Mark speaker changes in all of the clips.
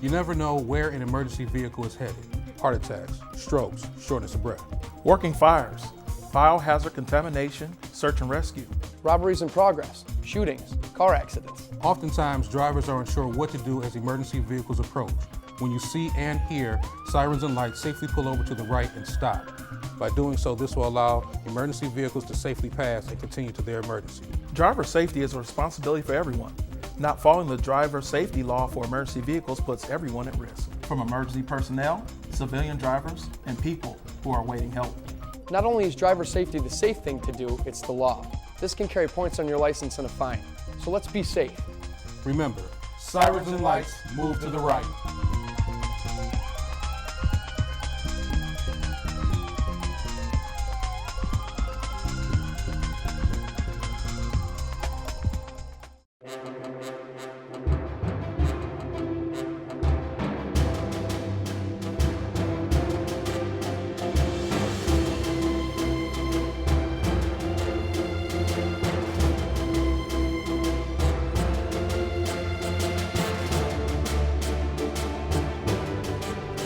Speaker 1: You never know where an emergency vehicle is headed. Heart attacks, strokes, shortness of breath.
Speaker 2: Working fires, biohazard contamination, search and rescue.
Speaker 3: Robberies in progress, shootings, car accidents.
Speaker 1: Oftentimes, drivers are unsure what to do as emergency vehicles approach. When you see and hear sirens and lights, safely pull over to the right and stop. By doing so, this will allow emergency vehicles to safely pass and continue to their emergency.
Speaker 2: Driver safety is a responsibility for everyone. Not following the driver safety law for emergency vehicles puts everyone at risk, from emergency personnel, civilian drivers, and people who are awaiting help.
Speaker 3: Not only is driver safety the safe thing to do, it's the law. This can carry points on your license and a fine. So let's be safe.
Speaker 1: Remember, sirens and lights, move to the right.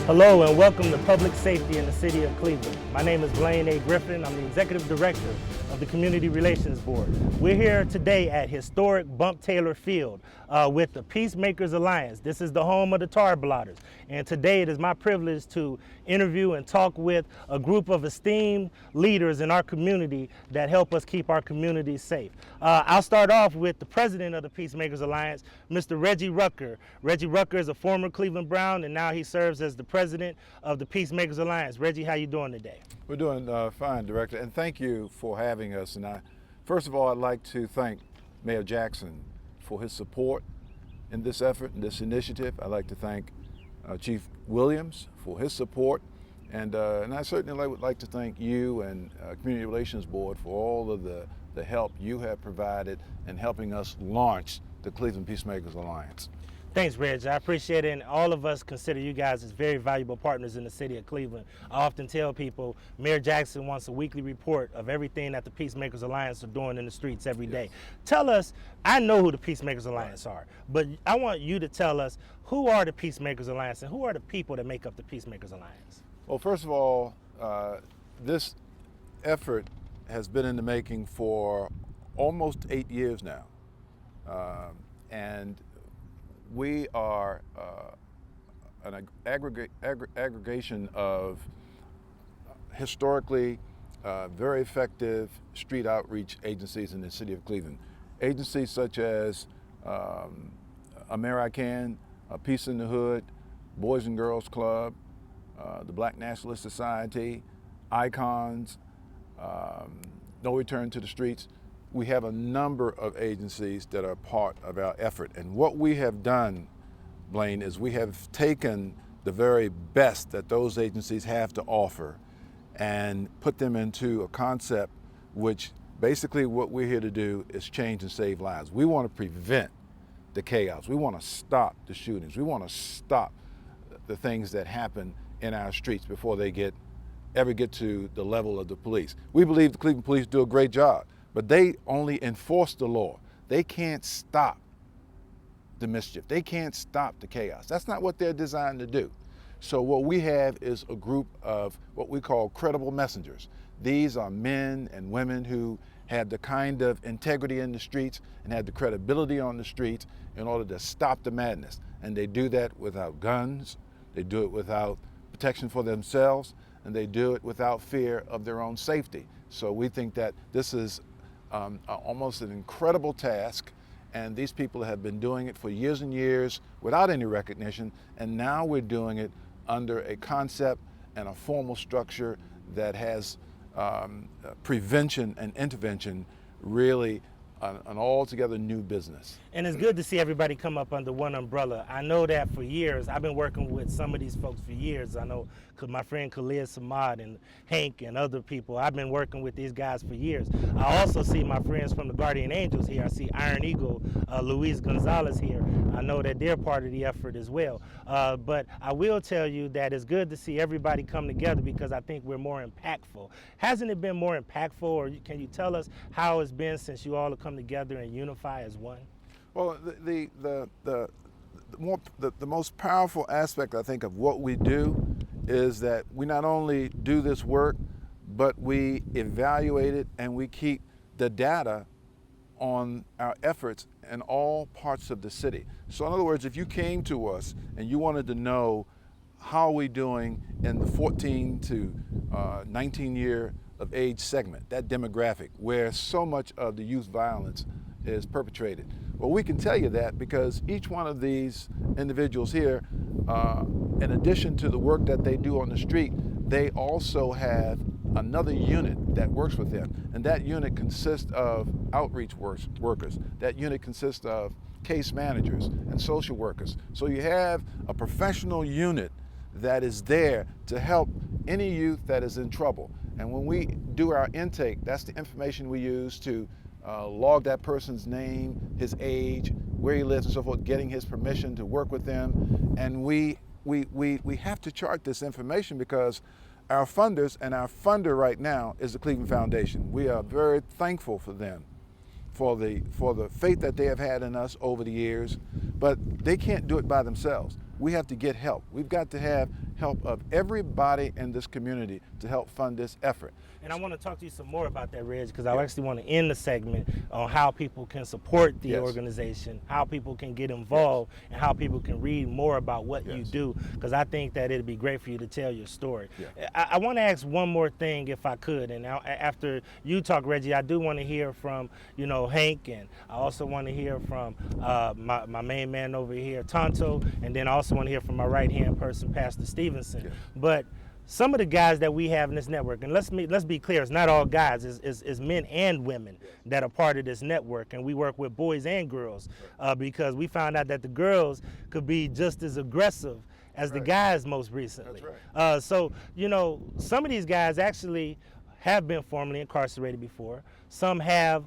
Speaker 4: Hello and welcome to Public Safety in the City of Cleveland. My name is Blaine A. Griffin. I'm the Executive Director of the Community Relations Board. We're here today at historic Bump Taylor Field with the Peacemakers Alliance. This is the home of the Tar Blotters. And today it is my privilege to interview and talk with a group of esteemed leaders in our community that help us keep our communities safe. I'll start off with the president of the Peacemakers Alliance, Mr. Reggie Rucker. Reggie Rucker is a former Cleveland Brown and now he serves as the president of the Peacemakers Alliance. Reggie, how you doing today?
Speaker 5: We're doing fine, Director, and thank you for having us. And first of all, I'd like to thank Mayor Jackson for his support in this effort, in this initiative. I'd like to thank Chief Williams for his support, and I certainly would like to thank you and Community Relations Board for all of the help you have provided in helping us launch the Cleveland Peacemakers Alliance.
Speaker 4: Thanks, Reg. I appreciate it, and all of us consider you guys as very valuable partners in the city of Cleveland. I often tell people Mayor Jackson wants a weekly report of everything that the Peacemakers Alliance are doing in the streets every day. Tell us, I know who the Peacemakers Alliance are, but I want you to tell us who are the Peacemakers Alliance and who are the people that make up the Peacemakers Alliance?
Speaker 5: Well, first of all, this effort has been in the making for almost 8 years now, and we are an aggregation of historically very effective street outreach agencies in the city of Cleveland. Agencies such as American, Peace in the Hood, Boys and Girls Club, the Black Nationalist Society, Icons, No Return to the Streets. We have a number of agencies that are part of our effort. And what we have done, Blaine, is we have taken the very best that those agencies have to offer and put them into a concept which basically what we're here to do is change and save lives. We want to prevent the chaos. We want to stop the shootings. We want to stop the things that happen in our streets before they ever get to the level of the police. We believe the Cleveland police do a great job, but they only enforce the law. They can't stop the mischief. They can't stop the chaos. That's not what they're designed to do. So what we have is a group of what we call credible messengers. These are men and women who have the kind of integrity in the streets and have the credibility on the streets in order to stop the madness. And they do that without guns, they do it without protection for themselves, and they do it without fear of their own safety. So we think that this is almost an incredible task, and these people have been doing it for years and years without any recognition, and now we're doing it under a concept and a formal structure that has prevention and intervention really an altogether new business.
Speaker 4: And it's good to see everybody come up under one umbrella. I know that for years. I've been working with some of these folks for years. I know because my friend Khalid Samad and Hank and other people, I've been working with these guys for years. I also see my friends from the Guardian Angels here. I see Iron Eagle, Luis Gonzalez here. I know that they're part of the effort as well. But I will tell you that it's good to see everybody come together because I think we're more impactful. Hasn't it been more impactful, or can you tell us how it's been since you all have come together and unify as one?
Speaker 5: Well, the the most powerful aspect, I think, of what we do is that we not only do this work, but we evaluate it and we keep the data on our efforts in all parts of the city. So in other words, if you came to us and you wanted to know how are we doing in the 14 to 19 year of age segment, that demographic where so much of the youth violence is perpetrated. Well, we can tell you that because each one of these individuals here, in addition to the work that they do on the street, they also have another unit that works with them. And that unit consists of outreach workers. That unit consists of case managers and social workers. So you have a professional unit that is there to help any youth that is in trouble. And when we do our intake, that's the information we use to log that person's name, his age, where he lives and so forth, getting his permission to work with them. And we have to chart this information because our funders, and our funder right now is the Cleveland Foundation. We are very thankful for them, for the faith that they have had in us over the years, but they can't do it by themselves. We have to get help. We've got to have help of everybody in this community to help fund this effort.
Speaker 4: And I want to talk to you some more about that, Reg, because I actually want to end the segment on how people can support the organization, how people can get involved, and how people can read more about what you do, because I think that it'd be great for you to tell your story. I want to ask one more thing, if I could, and after you talk, Reggie, I do want to hear from, you know, Hank, and I also want to hear from my main man over here, Tonto, and then I also want to hear from my right-hand person, Pastor Stevenson. But some of the guys that we have in this network, and let's be clear, it's not all guys, it's men and women that are part of this network, and we work with boys and girls because we found out that the girls could be just as aggressive as the guys most recently. So, you know, some of these guys actually have been formerly incarcerated before. Some have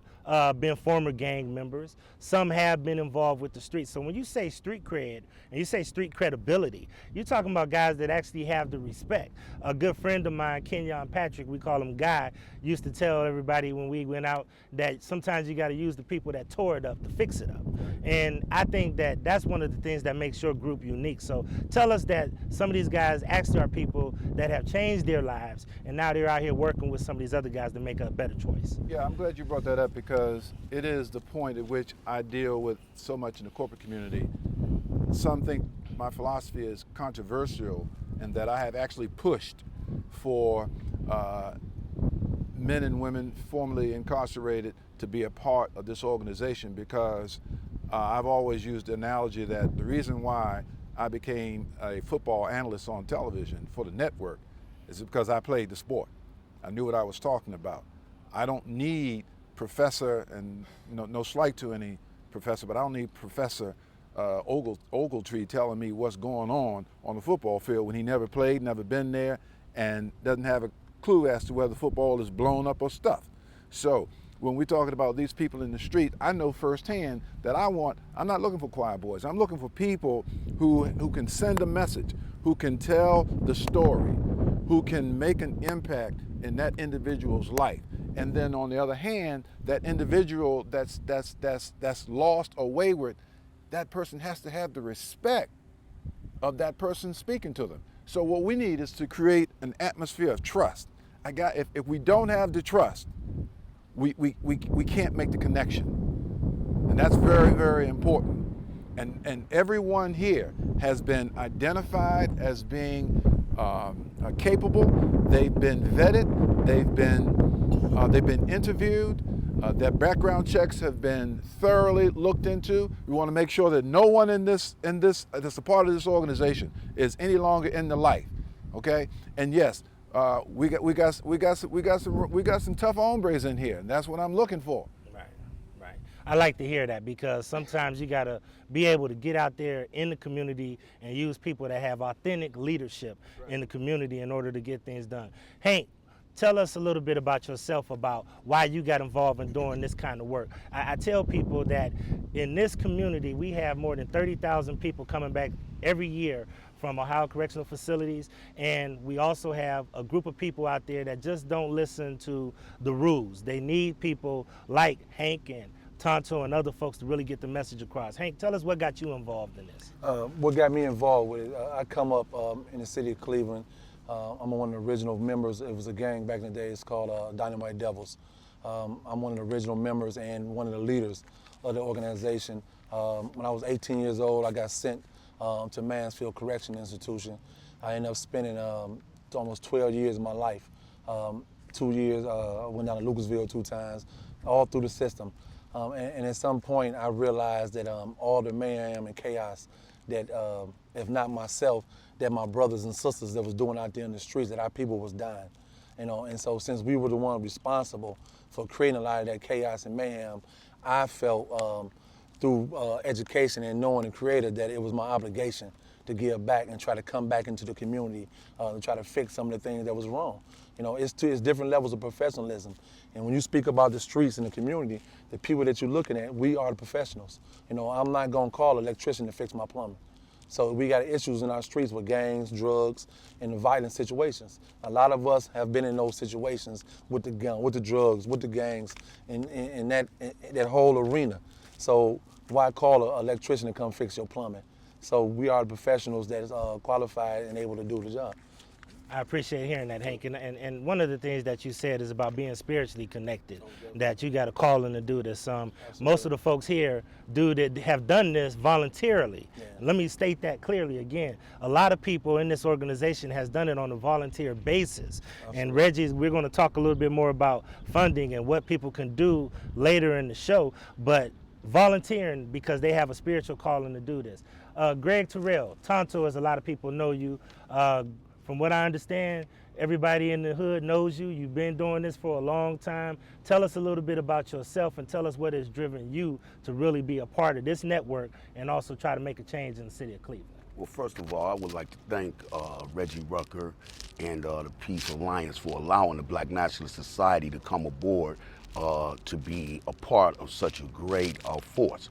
Speaker 4: been former gang members. Some have been involved with the streets. So when you say street cred and you say street credibility, you're talking about guys that actually have the respect. A good friend of mine, Kenyon Patrick, we call him Guy, used to tell everybody when we went out that sometimes you got to use the people that tore it up to fix it up. And I think that that's one of the things that makes your group unique. So tell us that some of these guys actually are people that have changed their lives, and now they're out here working with some of these other guys to make a better choice.
Speaker 5: Yeah, I'm glad you brought that up because it is the point at which I deal with so much in the corporate community. Some think my philosophy is controversial and that I have actually pushed for men and women formerly incarcerated to be a part of this organization because I've always used the analogy that the reason why I became a football analyst on television for the network is because I played the sport. I knew what I was talking about. I don't need Professor, and no slight to any professor, but I don't need Professor Ogletree telling me what's going on the football field when he never played, never been there, and doesn't have a clue as to whether football is blown up or stuffed. So when we're talking about these people in the street, I know firsthand that I'm not looking for choir boys. I'm looking for people who can send a message, who can tell the story, who can make an impact in that individual's life. And then on the other hand, that individual that's lost or wayward, that person has to have the respect of that person speaking to them. So what we need is to create an atmosphere of trust. If we don't have the trust, we can't make the connection. And that's very, very important. And everyone here has been identified as being capable. They've been vetted. They've been interviewed. Their background checks have been thoroughly looked into. We want to make sure that no one that's a part of this organization is any longer in the life. Okay? And yes, we got some tough hombres in here, and that's what I'm looking for.
Speaker 4: Right. I like to hear that because sometimes you got to be able to get out there in the community and use people that have authentic leadership in the community in order to get things done. Hank, tell us a little bit about yourself, about why you got involved in doing this kind of work. I tell people that in this community, we have more than 30,000 people coming back every year from Ohio Correctional Facilities, and we also have a group of people out there that just don't listen to the rules. They need people like Hank and Tonto, and other folks to really get the message across. Hank, tell us what got you involved in this.
Speaker 6: What got me involved with it, I come up in the city of Cleveland. I'm one of the original members. It was a gang back in the day. It's called Dynamite Devils. I'm one of the original members and one of the leaders of the organization. When I was 18 years old, I got sent to Mansfield Correction Institution. I ended up spending almost 12 years of my life. 2 years, I went down to Lucasville 2 times, all through the system. And at some point, I realized that all the mayhem and chaos that, if not myself, that my brothers and sisters that was doing out there in the streets, that our people was dying. And so since we were the one responsible for creating a lot of that chaos and mayhem, I felt through education and knowing the Creator that it was my obligation to give back and try to come back into the community to try to fix some of the things that was wrong. It's different levels of professionalism. And when you speak about the streets and the community, the people that you're looking at, we are the professionals. I'm not gonna call an electrician to fix my plumbing. So we got issues in our streets with gangs, drugs, and violent situations. A lot of us have been in those situations with the gun, with the drugs, with the gangs, in that whole arena. So why call an electrician to come fix your plumbing? So we are the professionals that is qualified and able to do the job.
Speaker 4: I appreciate hearing that, Hank. And one of the things that you said is about being spiritually connected, that you got a calling to do this. Most of the folks here have done this voluntarily.
Speaker 6: Yeah.
Speaker 4: Let me state that clearly again. A lot of people in this organization has done it on a volunteer basis. Absolutely. And Reggie, we're going to talk a little bit more about funding and what people can do later in the show, but volunteering because they have a spiritual calling to do this. Greg Terrell, Tonto, as a lot of people know you. From what I understand, everybody in the hood knows you. You've been doing this for a long time. Tell us a little bit about yourself and tell us what has driven you to really be a part of this network and also try to make a change in the city of Cleveland.
Speaker 7: Well, first of all, I would like to thank Reggie Rucker and the Peace Alliance for allowing the Black Nationalist Society to come aboard to be a part of such a great force.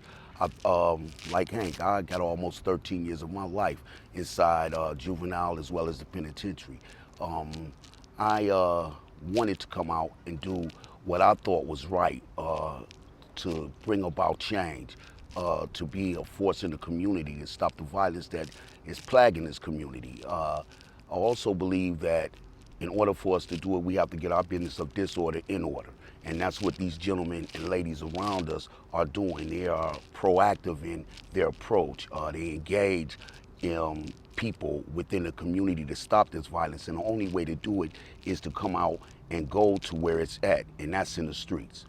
Speaker 7: Like Hank, I got almost 13 years of my life inside juvenile as well as the penitentiary. I wanted to come out and do what I thought was right to bring about change, to be a force in the community and stop the violence that is plaguing this community. I also believe that in order for us to do it, we have to get our business of disorder in order. And that's what these gentlemen and ladies around us are doing. They are proactive in their approach. They engage people within the community to stop this violence. And the only way to do it is to come out and go to where it's at, and that's in the streets.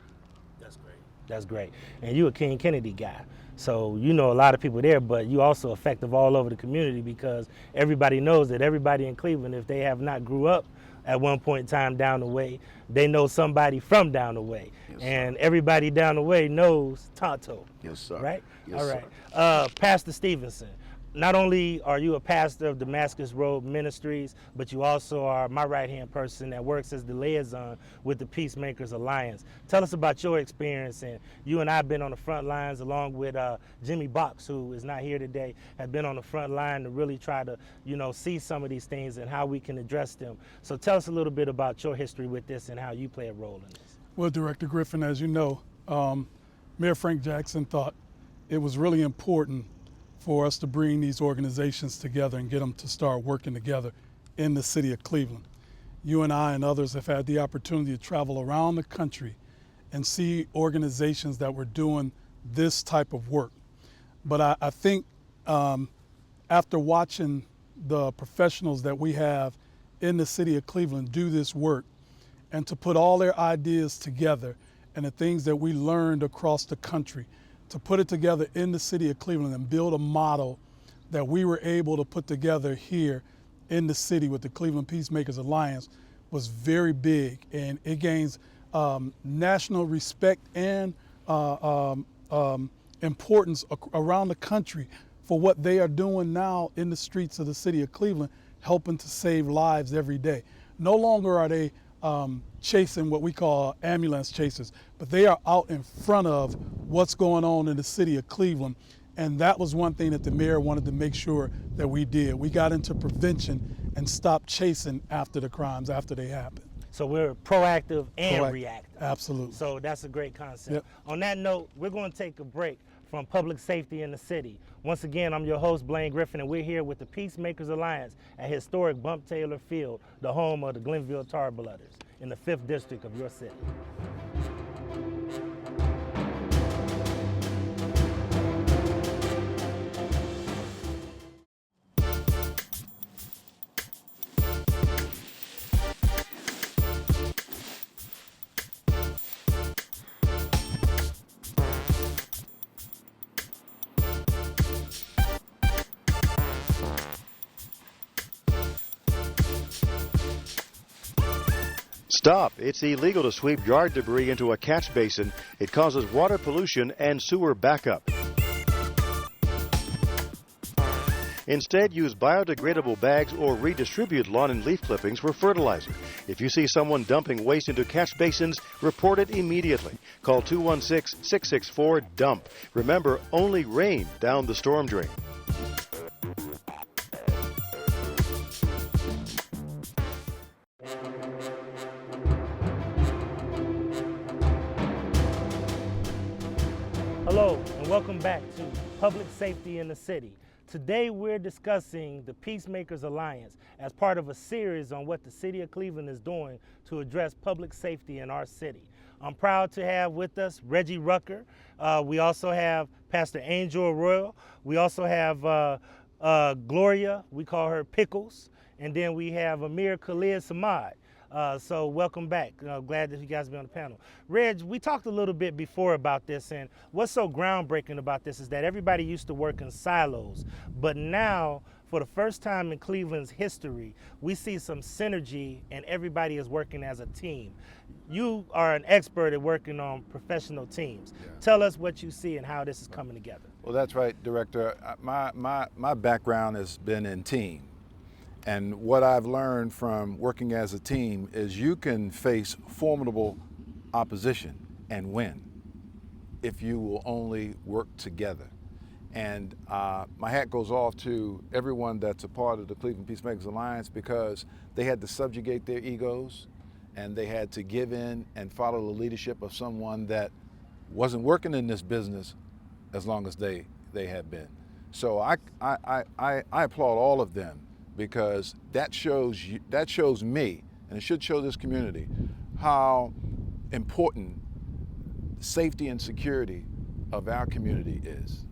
Speaker 4: That's great. That's great. And you a King Kennedy guy. So you know a lot of people there, but you also effective all over the community because everybody knows that everybody in Cleveland, if they have not grew up at one point in time down the way, they know somebody from down the way. Yes, and everybody down the way knows Tonto.
Speaker 7: Yes, sir.
Speaker 4: Right?
Speaker 7: Yes,
Speaker 4: all right.
Speaker 7: Sir.
Speaker 4: Pastor Stevenson, not only are you a pastor of Damascus Road Ministries, but you also are my right-hand person that works as the liaison with the Peacemakers Alliance. Tell us about your experience. And you and I have been on the front lines along with Jimmy Box, who is not here today, have been on the front line to really try to, see some of these things and how we can address them. So tell us a little bit about your history with this and how you play a role in this.
Speaker 8: Well, Director Griffin, as you know, Mayor Frank Jackson thought it was really important for us to bring these organizations together and get them to start working together in the city of Cleveland. You and I and others have had the opportunity to travel around the country and see organizations that were doing this type of work. But I think after watching the professionals that we have in the city of Cleveland do this work and to put all their ideas together and the things that we learned across the country, to put it together in the city of Cleveland and build a model that we were able to put together here in the city with the Cleveland Peacemakers Alliance was very big, and it gains national respect and importance around the country for what they are doing now in the streets of the city of Cleveland, helping to save lives every day. No longer are they chasing what we call ambulance chasers, but they are out in front of what's going on in the city of Cleveland. And that was one thing that the mayor wanted to make sure that we did. We got into prevention and stopped chasing after the crimes after they happen.
Speaker 4: So we're proactive and
Speaker 8: Correct.
Speaker 4: reactive.
Speaker 8: Absolutely.
Speaker 4: So that's a great concept.
Speaker 8: Yep.
Speaker 4: On that note, we're going to take a break from public safety in the city. Once again, I'm your host, Blaine Griffin, and we're here with the Peacemakers Alliance at historic Bump Taylor Field, the home of the Glenville Tar Blooders in the 5th District of your city.
Speaker 9: Stop. It's illegal to sweep yard debris into a catch basin. It causes water pollution and sewer backup. Instead, use biodegradable bags or redistribute lawn and leaf clippings for fertilizer. If you see someone dumping waste into catch basins, report it immediately. Call 216-664-DUMP. Remember, only rain down the storm drain.
Speaker 4: Hello, and welcome back to Public Safety in the City. Today we're discussing the Peacemakers Alliance as part of a series on what the City of Cleveland is doing to address public safety in our city. I'm proud to have with us Reggie Rucker. We also have Pastor Angel Arroyo. We also have Gloria, we call her Pickles. And then we have Amir Khalid Samad. So welcome back. Glad that you guys be on the panel. Reg, we talked a little bit before about this, and what's so groundbreaking about this is that everybody used to work in silos, but now, for the first time in Cleveland's history, we see some synergy and everybody is working as a team. You are an expert at working on professional teams. Yeah. Tell us what you see and how this is coming together.
Speaker 5: Well, that's right, Director. My background has been in team. And what I've learned from working as a team is you can face formidable opposition and win if you will only work together. And my hat goes off to everyone that's a part of the Cleveland Peacemakers Alliance because they had to subjugate their egos and they had to give in and follow the leadership of someone that wasn't working in this business as long as they have been. So I applaud all of them, because that shows me, and it should show this community, how important safety and security of our community is.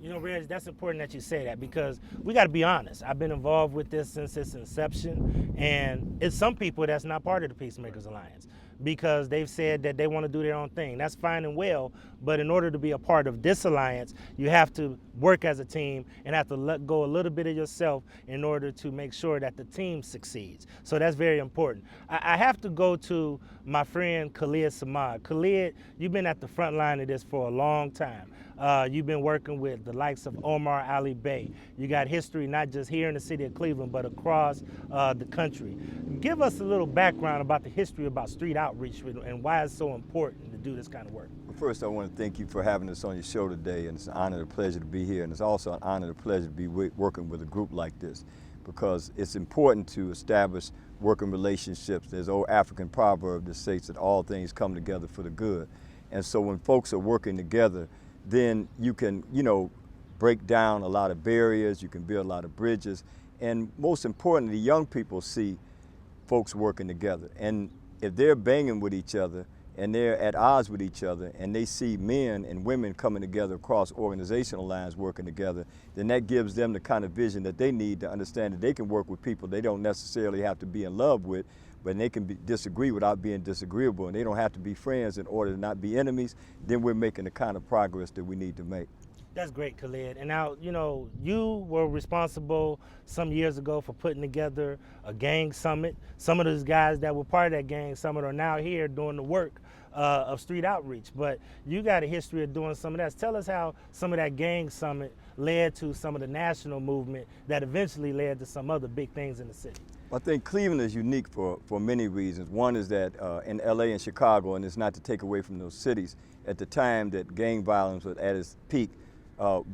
Speaker 4: You know, Reg, that's important that you say that, because we got to be honest. I've been involved with this since its inception, and it's some people that's not part of the Peacemakers Alliance because they've said that they want to do their own thing. That's fine and well, but in order to be a part of this alliance, you have to work as a team and have to let go a little bit of yourself in order to make sure that the team succeeds. So that's very important. I have to go to my friend Khalid Samad. Khalid, you've been at the front line of this for a long time. You've been working with the likes of Omar Ali Bey. You got history not just here in the city of Cleveland, but across the country. Give us a little background about the history about street outreach and why it's so important to do this kind of work.
Speaker 10: Well, first, I want to thank you for having us on your show today, and it's an honor and a pleasure to be here, and it's also an honor and a pleasure to be working with a group like this, because it's important to establish working relationships. There's an old African proverb that states that all things come together for the good, and so when folks are working together, then you can, break down a lot of barriers, you can build a lot of bridges, and most importantly, young people see folks working together. And if they're banging with each other and they're at odds with each other and they see men and women coming together across organizational lines working together, then that gives them the kind of vision that they need to understand that they can work with people they don't necessarily have to be in love with, but they can disagree without being disagreeable, and they don't have to be friends in order to not be enemies. Then we're making the kind of progress that we need to make.
Speaker 4: That's great, Khalid. And now, you were responsible some years ago for putting together a gang summit. Some of those guys that were part of that gang summit are now here doing the work of street outreach. But you got a history of doing some of that. Tell us how some of that gang summit led to some of the national movement that eventually led to some other big things in the city.
Speaker 10: I think Cleveland is unique for many reasons. One is that in LA and Chicago, and it's not to take away from those cities, at the time that gang violence was at its peak,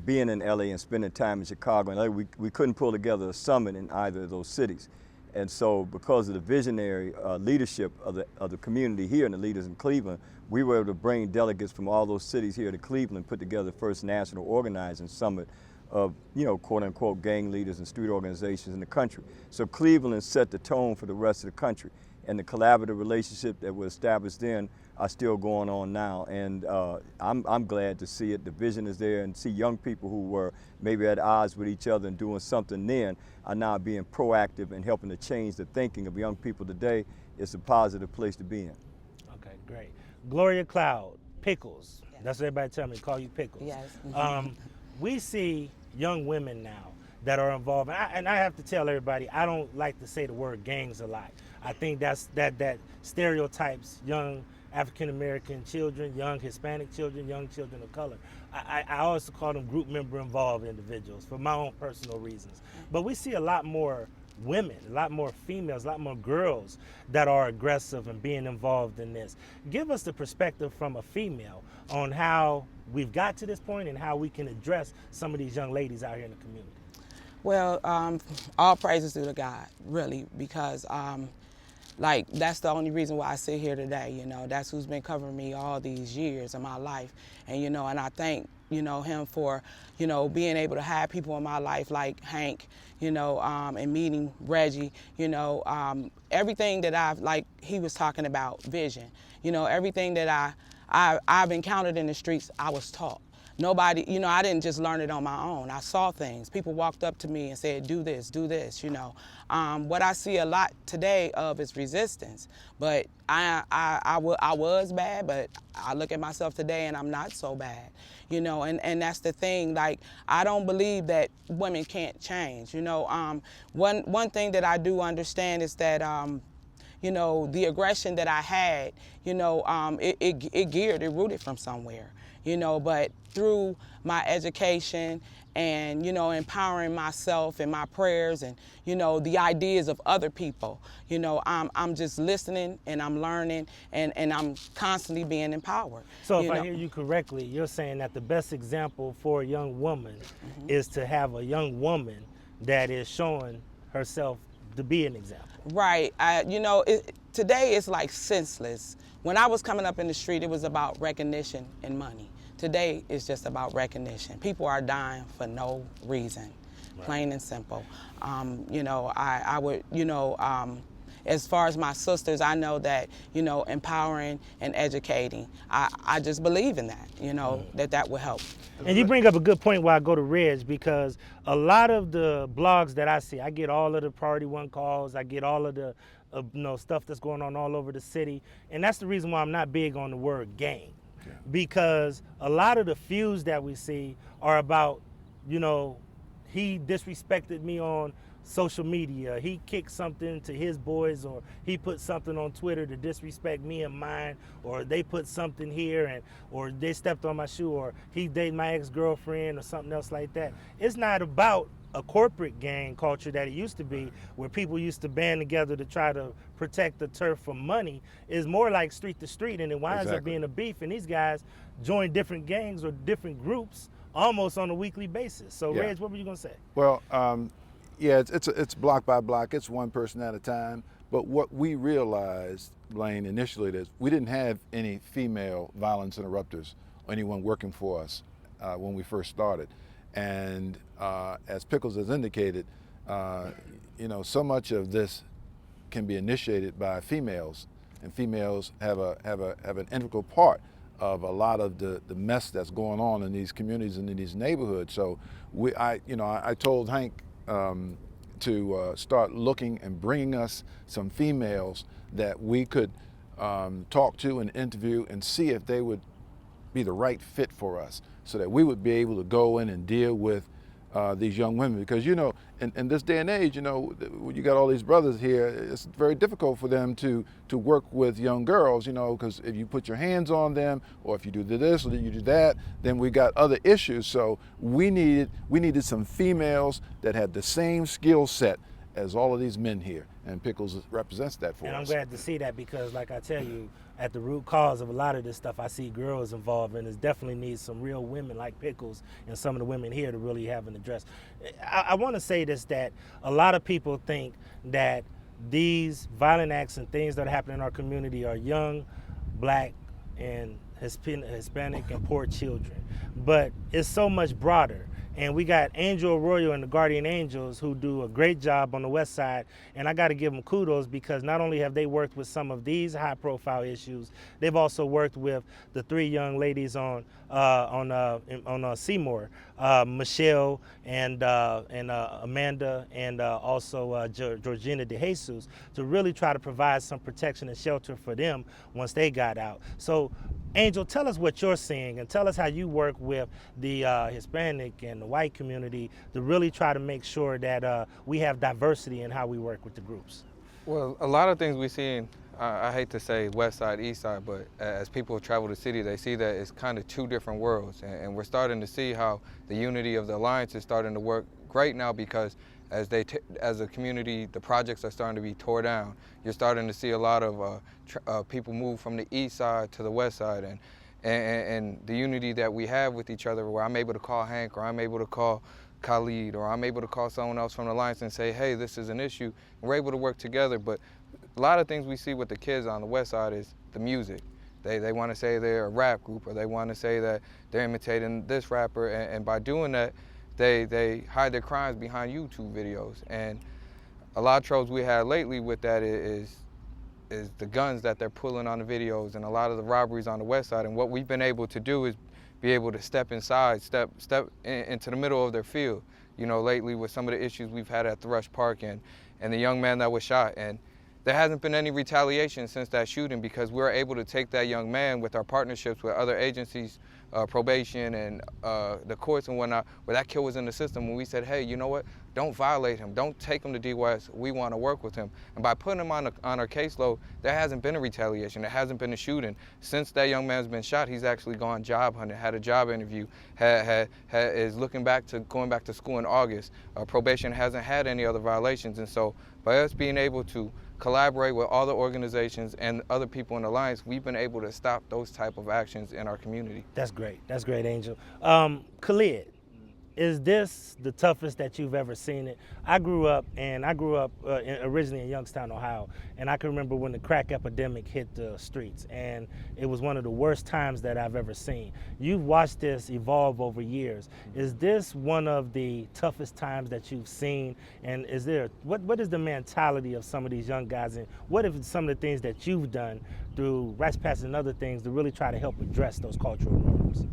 Speaker 10: being in LA and spending time in Chicago and LA, we couldn't pull together a summit in either of those cities. And so because of the visionary leadership of the community here and the leaders in Cleveland, we were able to bring delegates from all those cities here to Cleveland, put together the first national organizing summit of, quote unquote, gang leaders and street organizations in the country. So Cleveland set the tone for the rest of the country. And the collaborative relationship that was established then are still going on now. And I'm glad to see it. The vision is there, and see young people who were maybe at odds with each other and doing something then are now being proactive and helping to change the thinking of young people today. It's a positive place to be in.
Speaker 4: Okay, great. Gloria Cloud, Pickles. Yes. That's what everybody tell me, call you Pickles.
Speaker 11: Yes.
Speaker 4: We see young women now that are involved, and I have to tell everybody, I don't like to say the word gangs a lot. I think that stereotypes young African-American children, young Hispanic children, young children of color. I also call them group member involved individuals for my own personal reasons. But we see a lot more women, a lot more females, a lot more girls that are aggressive and being involved in this. Give us the perspective from a female on how we've got to this point and how we can address some of these young ladies out here in the community.
Speaker 11: Well, all praises to God, really, because that's the only reason why I sit here today. That's who's been covering me all these years of my life. And, and I thank, him for, being able to have people in my life like Hank, and meeting Reggie, everything that like he was talking about, vision, everything that I've encountered in the streets, I was taught. Nobody, I didn't just learn it on my own. I saw things. People walked up to me and said, do this, What I see a lot today of is resistance. But I was bad, but I look at myself today and I'm not so bad, and that's the thing. Like, I don't believe that women can't change, One thing that I do understand is that, the aggression that I had, it rooted from somewhere, but through my education and, empowering myself and my prayers and, the ideas of other people, I'm just listening and I'm learning and I'm constantly being empowered.
Speaker 4: So if I hear you correctly, you're saying that the best example for a young woman is to have a young woman that is showing herself to be an example.
Speaker 11: Right. Today it's like senseless. When I was coming up in the street, it was about recognition and money. Today it's just about recognition. People are dying for no reason, plain and simple. I would, as far as my sisters, I know that, empowering and educating, I just believe in that, that will help.
Speaker 4: And you bring up a good point while I go to Reg, because a lot of the blogs that I see, I get all of the Priority One calls, I get all of the stuff that's going on all over the city, and that's the reason why I'm not big on the word gang. Yeah. Because a lot of the feuds that we see are about, he disrespected me on social media, he kicked something to his boys, or he put something on Twitter to disrespect me and mine, or they put something here or they stepped on my shoe, or he dated my ex-girlfriend or something else like that. It's not about a corporate gang culture that it used to be, where people used to band together to try to protect the turf from money. Is more like street to street, and it winds up being a beef, and these guys join different gangs or different groups almost on a weekly basis. So Reg, what were you gonna say?
Speaker 5: Well, it's block by block, it's one person at a time. But what we realized, Blaine, initially, is we didn't have any female violence interrupters or anyone working for us when we first started. And as Pickles has indicated, so much of this can be initiated by females, and females have an integral part of a lot of the mess that's going on in these communities and in these neighborhoods. So I told Hank to start looking and bringing us some females that we could talk to and interview and see if they would be the right fit for us, so that we would be able to go in and deal with these young women. Because in this day and age, when you got all these brothers here, it's very difficult for them to work with young girls, because if you put your hands on them, or if you do this or you do that, then we got other issues. So we needed some females that had the same skill set as all of these men here, and Pickles represents that for us.
Speaker 4: And I'm glad to see that, because like I tell you, at the root cause of a lot of this stuff, I see girls involved, and it definitely needs some real women like Pickles and some of the women here to really have an address. I want to say this, that a lot of people think that these violent acts and things that are happening in our community are young, black, and Hispanic and poor children. But it's so much broader. And we got Angel Arroyo and the Guardian Angels who do a great job on the west side. And I got to give them kudos because not only have they worked with some of these high profile issues, they've also worked with the 3 young ladies on Seymour, Michelle and Amanda and also Georgina De Jesus, to really try to provide some protection and shelter for them once they got out. So Angel, tell us what you're seeing and tell us how you work with the Hispanic and the white community to really try to make sure that we have diversity in how we work with the groups.
Speaker 12: Well, a lot of things we've seen, I hate to say west side, east side, but as people travel the city, they see that it's kind of 2 different worlds. And we're starting to see how the unity of the Alliance is starting to work great now because as a community, the projects are starting to be tore down. You're starting to see a lot of people move from the east side to the west side, and the unity that we have with each other, where I'm able to call Hank, or I'm able to call Khalid, or I'm able to call someone else from the Alliance and say, hey, this is an issue. And we're able to work together. But a lot of things we see with the kids on the west side is the music. They want to say they're a rap group, or they want to say that they're imitating this rapper, and by doing that, they hide their crimes behind YouTube videos. And a lot of troubles we had lately with that is the guns that they're pulling on the videos and a lot of the robberies on the west side. And what we've been able to do is be able to step inside, step into the middle of their field. You know, lately with some of the issues we've had at Thrush Park and the young man that was shot. And there hasn't been any retaliation since that shooting because we were able to take that young man with our partnerships with other agencies, probation and the courts and whatnot, where that kid was in the system, when we said, hey, you know what, don't violate him, don't take him to DYS, we want to work with him. And by putting him on our caseload, there hasn't been a retaliation, there hasn't been a shooting. Since that young man's been shot, he's actually gone job hunting, had a job interview, is going back to school in August. Probation hasn't had any other violations, and so by us being able to collaborate with all the organizations and other people in the Alliance, we've been able to stop those type of actions in our community.
Speaker 4: That's great, Angel. Khalid, is this the toughest that you've ever seen it? I grew up originally in Youngstown, Ohio, and I can remember when the crack epidemic hit the streets, and it was one of the worst times that I've ever seen. You've watched this evolve over years. Is this one of the toughest times that you've seen? And is there, what is the mentality of some of these young guys, and what are some of the things that you've done through Rice Pass and other things to really try to help address those cultural norms?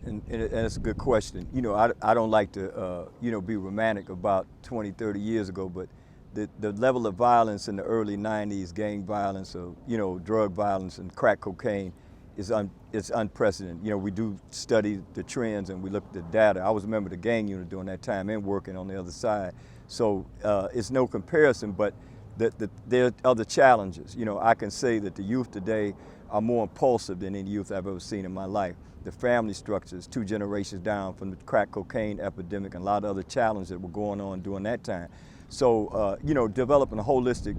Speaker 10: And it's a good question. You know, I don't like to, be romantic about 20, 30 years ago, but the level of violence in the early 90s, gang violence, or, drug violence and crack cocaine, it's unprecedented. You know, we do study the trends and we look at the data. I was a member of the gang unit during that time and working on the other side. So it's no comparison, but there are other challenges. You know, I can say that the youth today are more impulsive than any youth I've ever seen in my life. The family structures, 2 generations down from the crack cocaine epidemic and a lot of other challenges that were going on during that time. So, developing holistic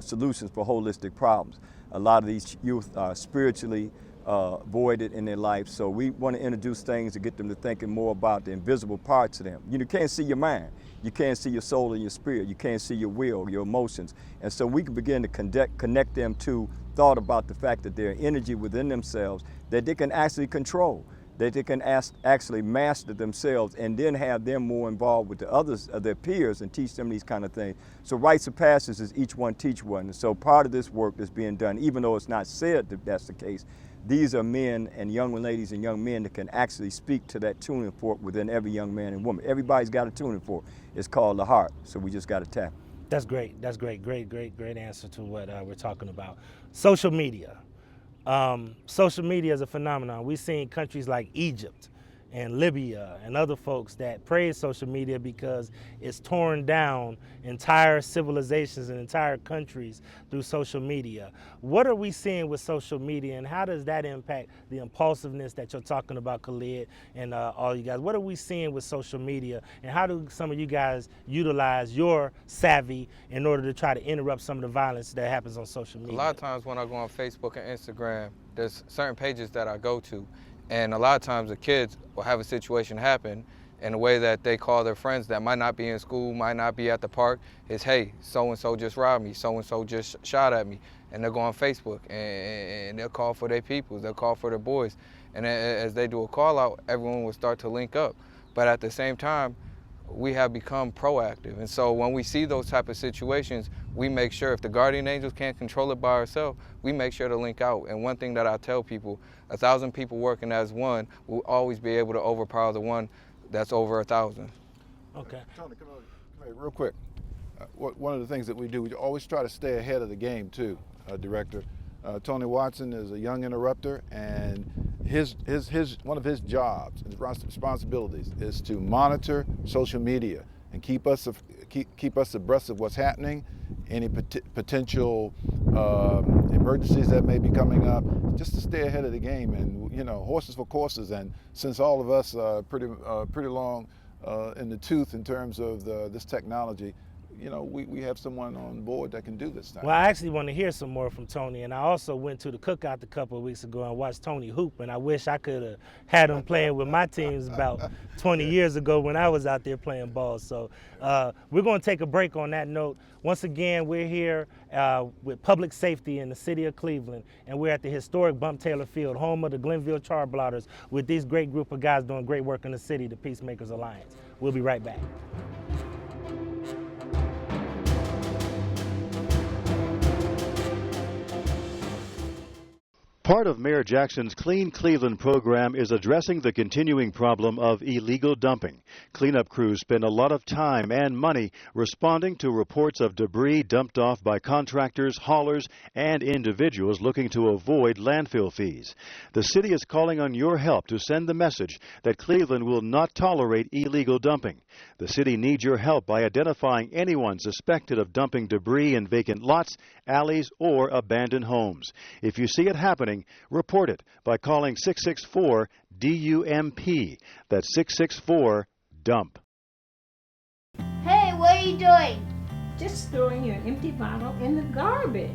Speaker 10: solutions for holistic problems. A lot of these youth are spiritually voided in their life, so we want to introduce things to get them to thinking more about the invisible parts of them. You can't see your mind. You can't see your soul and your spirit. You can't see your will, your emotions. And so we can begin to connect them to thought about the fact that there are energy within themselves that they can actually control, that they can actually master themselves and then have them more involved with the others, their peers, and teach them these kind of things. So rites of passage is each one teach one. And so part of this work that's being done, even though it's not said that that's the case, these are men and young ladies and young men that can actually speak to that tuning fork within every young man and woman. Everybody's got a tuning fork. It's called the heart, so we just got to tap.
Speaker 4: That's great. That's great. Great answer to what we're talking about. Social media. Social media is a phenomenon. We've seen countries like Egypt and Libya and other folks that praise social media because it's torn down entire civilizations and entire countries through social media. What are we seeing with social media, and how does that impact the impulsiveness that you're talking about, Khalid, and all you guys? What are we seeing with social media, and how do some of you guys utilize your savvy in order to try to interrupt some of the violence that happens on social media?
Speaker 12: A lot of times when I go on Facebook and Instagram, there's certain pages that I go to, And a lot of times the kids will have a situation happen in a way that they call their friends that might not be in school, might not be at the park, is, hey, so-and-so just robbed me, so-and-so just shot at me. And they'll go on Facebook and they'll call for their peoples, they'll call for their boys. And as they do a call out, everyone will start to link up. But at the same time, we have become proactive. And so when we see those type of situations, we make sure, if the guardian angels can't control it by ourselves, we make sure to link out. And one thing that I tell people, 1,000 people working as one will always be able to overpower the one that's over 1,000.
Speaker 5: Okay. Tony, come here real quick. One of the things that we do, we always try to stay ahead of the game too, Director. Tony Watson is a young interrupter, and one of his jobs and responsibilities is to monitor social media and keep us abreast of what's happening, any potential emergencies that may be coming up, just to stay ahead of the game. And you know, horses for courses. And since all of us are pretty long in the tooth in terms of this technology, you know, we have someone on board that can do this now.
Speaker 4: Well, I actually want to hear some more from Tony, and I also went to the cookout a couple of weeks ago and watched Tony hoop, and I wish I could have had him playing with my teams about 20 years ago when I was out there playing ball. So we're going to take a break on that note. Once again, we're here with public safety in the city of Cleveland, and we're at the historic Bump Taylor Field, home of the Glenville Charblotters, with these great group of guys doing great work in the city, the Peacemakers Alliance. We'll be right back.
Speaker 9: Part of Mayor Jackson's Clean Cleveland program is addressing the continuing problem of illegal dumping. Cleanup crews spend a lot of time and money responding to reports of debris dumped off by contractors, haulers, and individuals looking to avoid landfill fees. The city is calling on your help to send the message that Cleveland will not tolerate illegal dumping. The city needs your help by identifying anyone suspected of dumping debris in vacant lots, alleys, or abandoned homes. If you see it happening, report it by calling 664-DUMP. That's 664-DUMP.
Speaker 13: Hey, what are you doing?
Speaker 14: Just throwing your empty bottle in the garbage.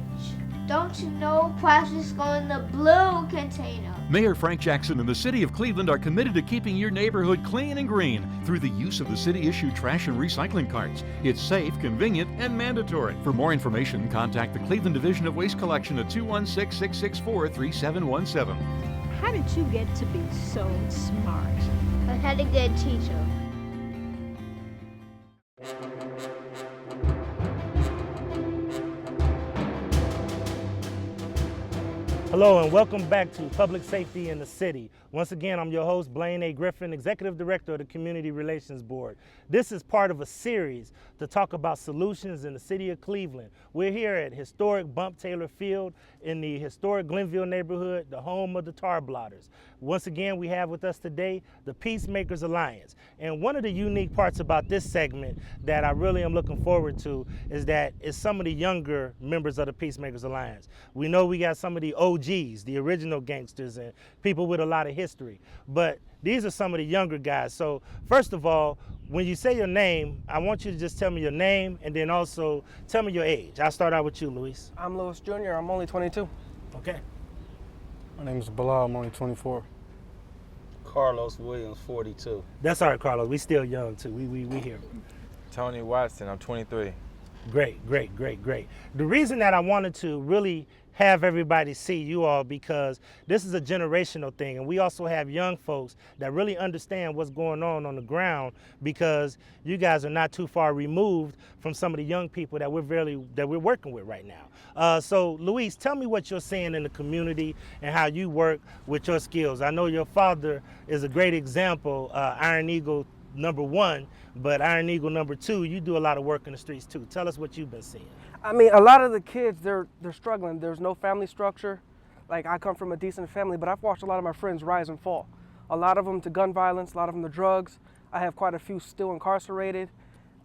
Speaker 13: Don't you know plastics go in the blue container?
Speaker 15: Mayor Frank Jackson and the City of Cleveland are committed to keeping your neighborhood clean and green through the use of the city-issued trash and recycling carts. It's safe, convenient, and mandatory. For more information, contact the Cleveland Division of Waste Collection at 216-664-3717.
Speaker 14: How did you get to be so smart?
Speaker 13: I had a good teacher.
Speaker 4: Hello and welcome back to Public Safety in the City. Once again, I'm your host, Blaine A. Griffin, Executive Director of the Community Relations Board. This is part of a series to talk about solutions in the city of Cleveland. We're here at historic Bump Taylor Field in the historic Glenville neighborhood, the home of the Charblotters. Once again, we have with us today the Peacemakers Alliance. And one of the unique parts about this segment that I really am looking forward to is that it's some of the younger members of the Peacemakers Alliance. We know we got some of the OGs, the original gangsters, and people with a lot of history. But these are some of the younger guys. So first of all, when you say your name, I want you to just tell me your name and then also tell me your age. I'll start out with you, Luis.
Speaker 3: I'm Lewis Jr., I'm only 22.
Speaker 4: Okay.
Speaker 16: My name is Bilal, I'm only 24.
Speaker 17: Carlos Williams, 42.
Speaker 4: That's all right, Carlos. We still young too. We here.
Speaker 17: Tony Watson, I'm 23.
Speaker 4: Great. The reason that I wanted to really have everybody see you all because this is a generational thing, and we also have young folks that really understand what's going on the ground because you guys are not too far removed from some of the young people that we're working with right now. So Luis, tell me what you're seeing in the community and how you work with your skills. I know your father is a great example, Iron Eagle #1, but Iron Eagle #2, you do a lot of work in the streets too. Tell us what you've been seeing.
Speaker 3: I mean, a lot of the kids, they're struggling. There's no family structure. Like, I come from a decent family, but I've watched a lot of my friends rise and fall. A lot of them to gun violence, a lot of them to drugs. I have quite a few still incarcerated.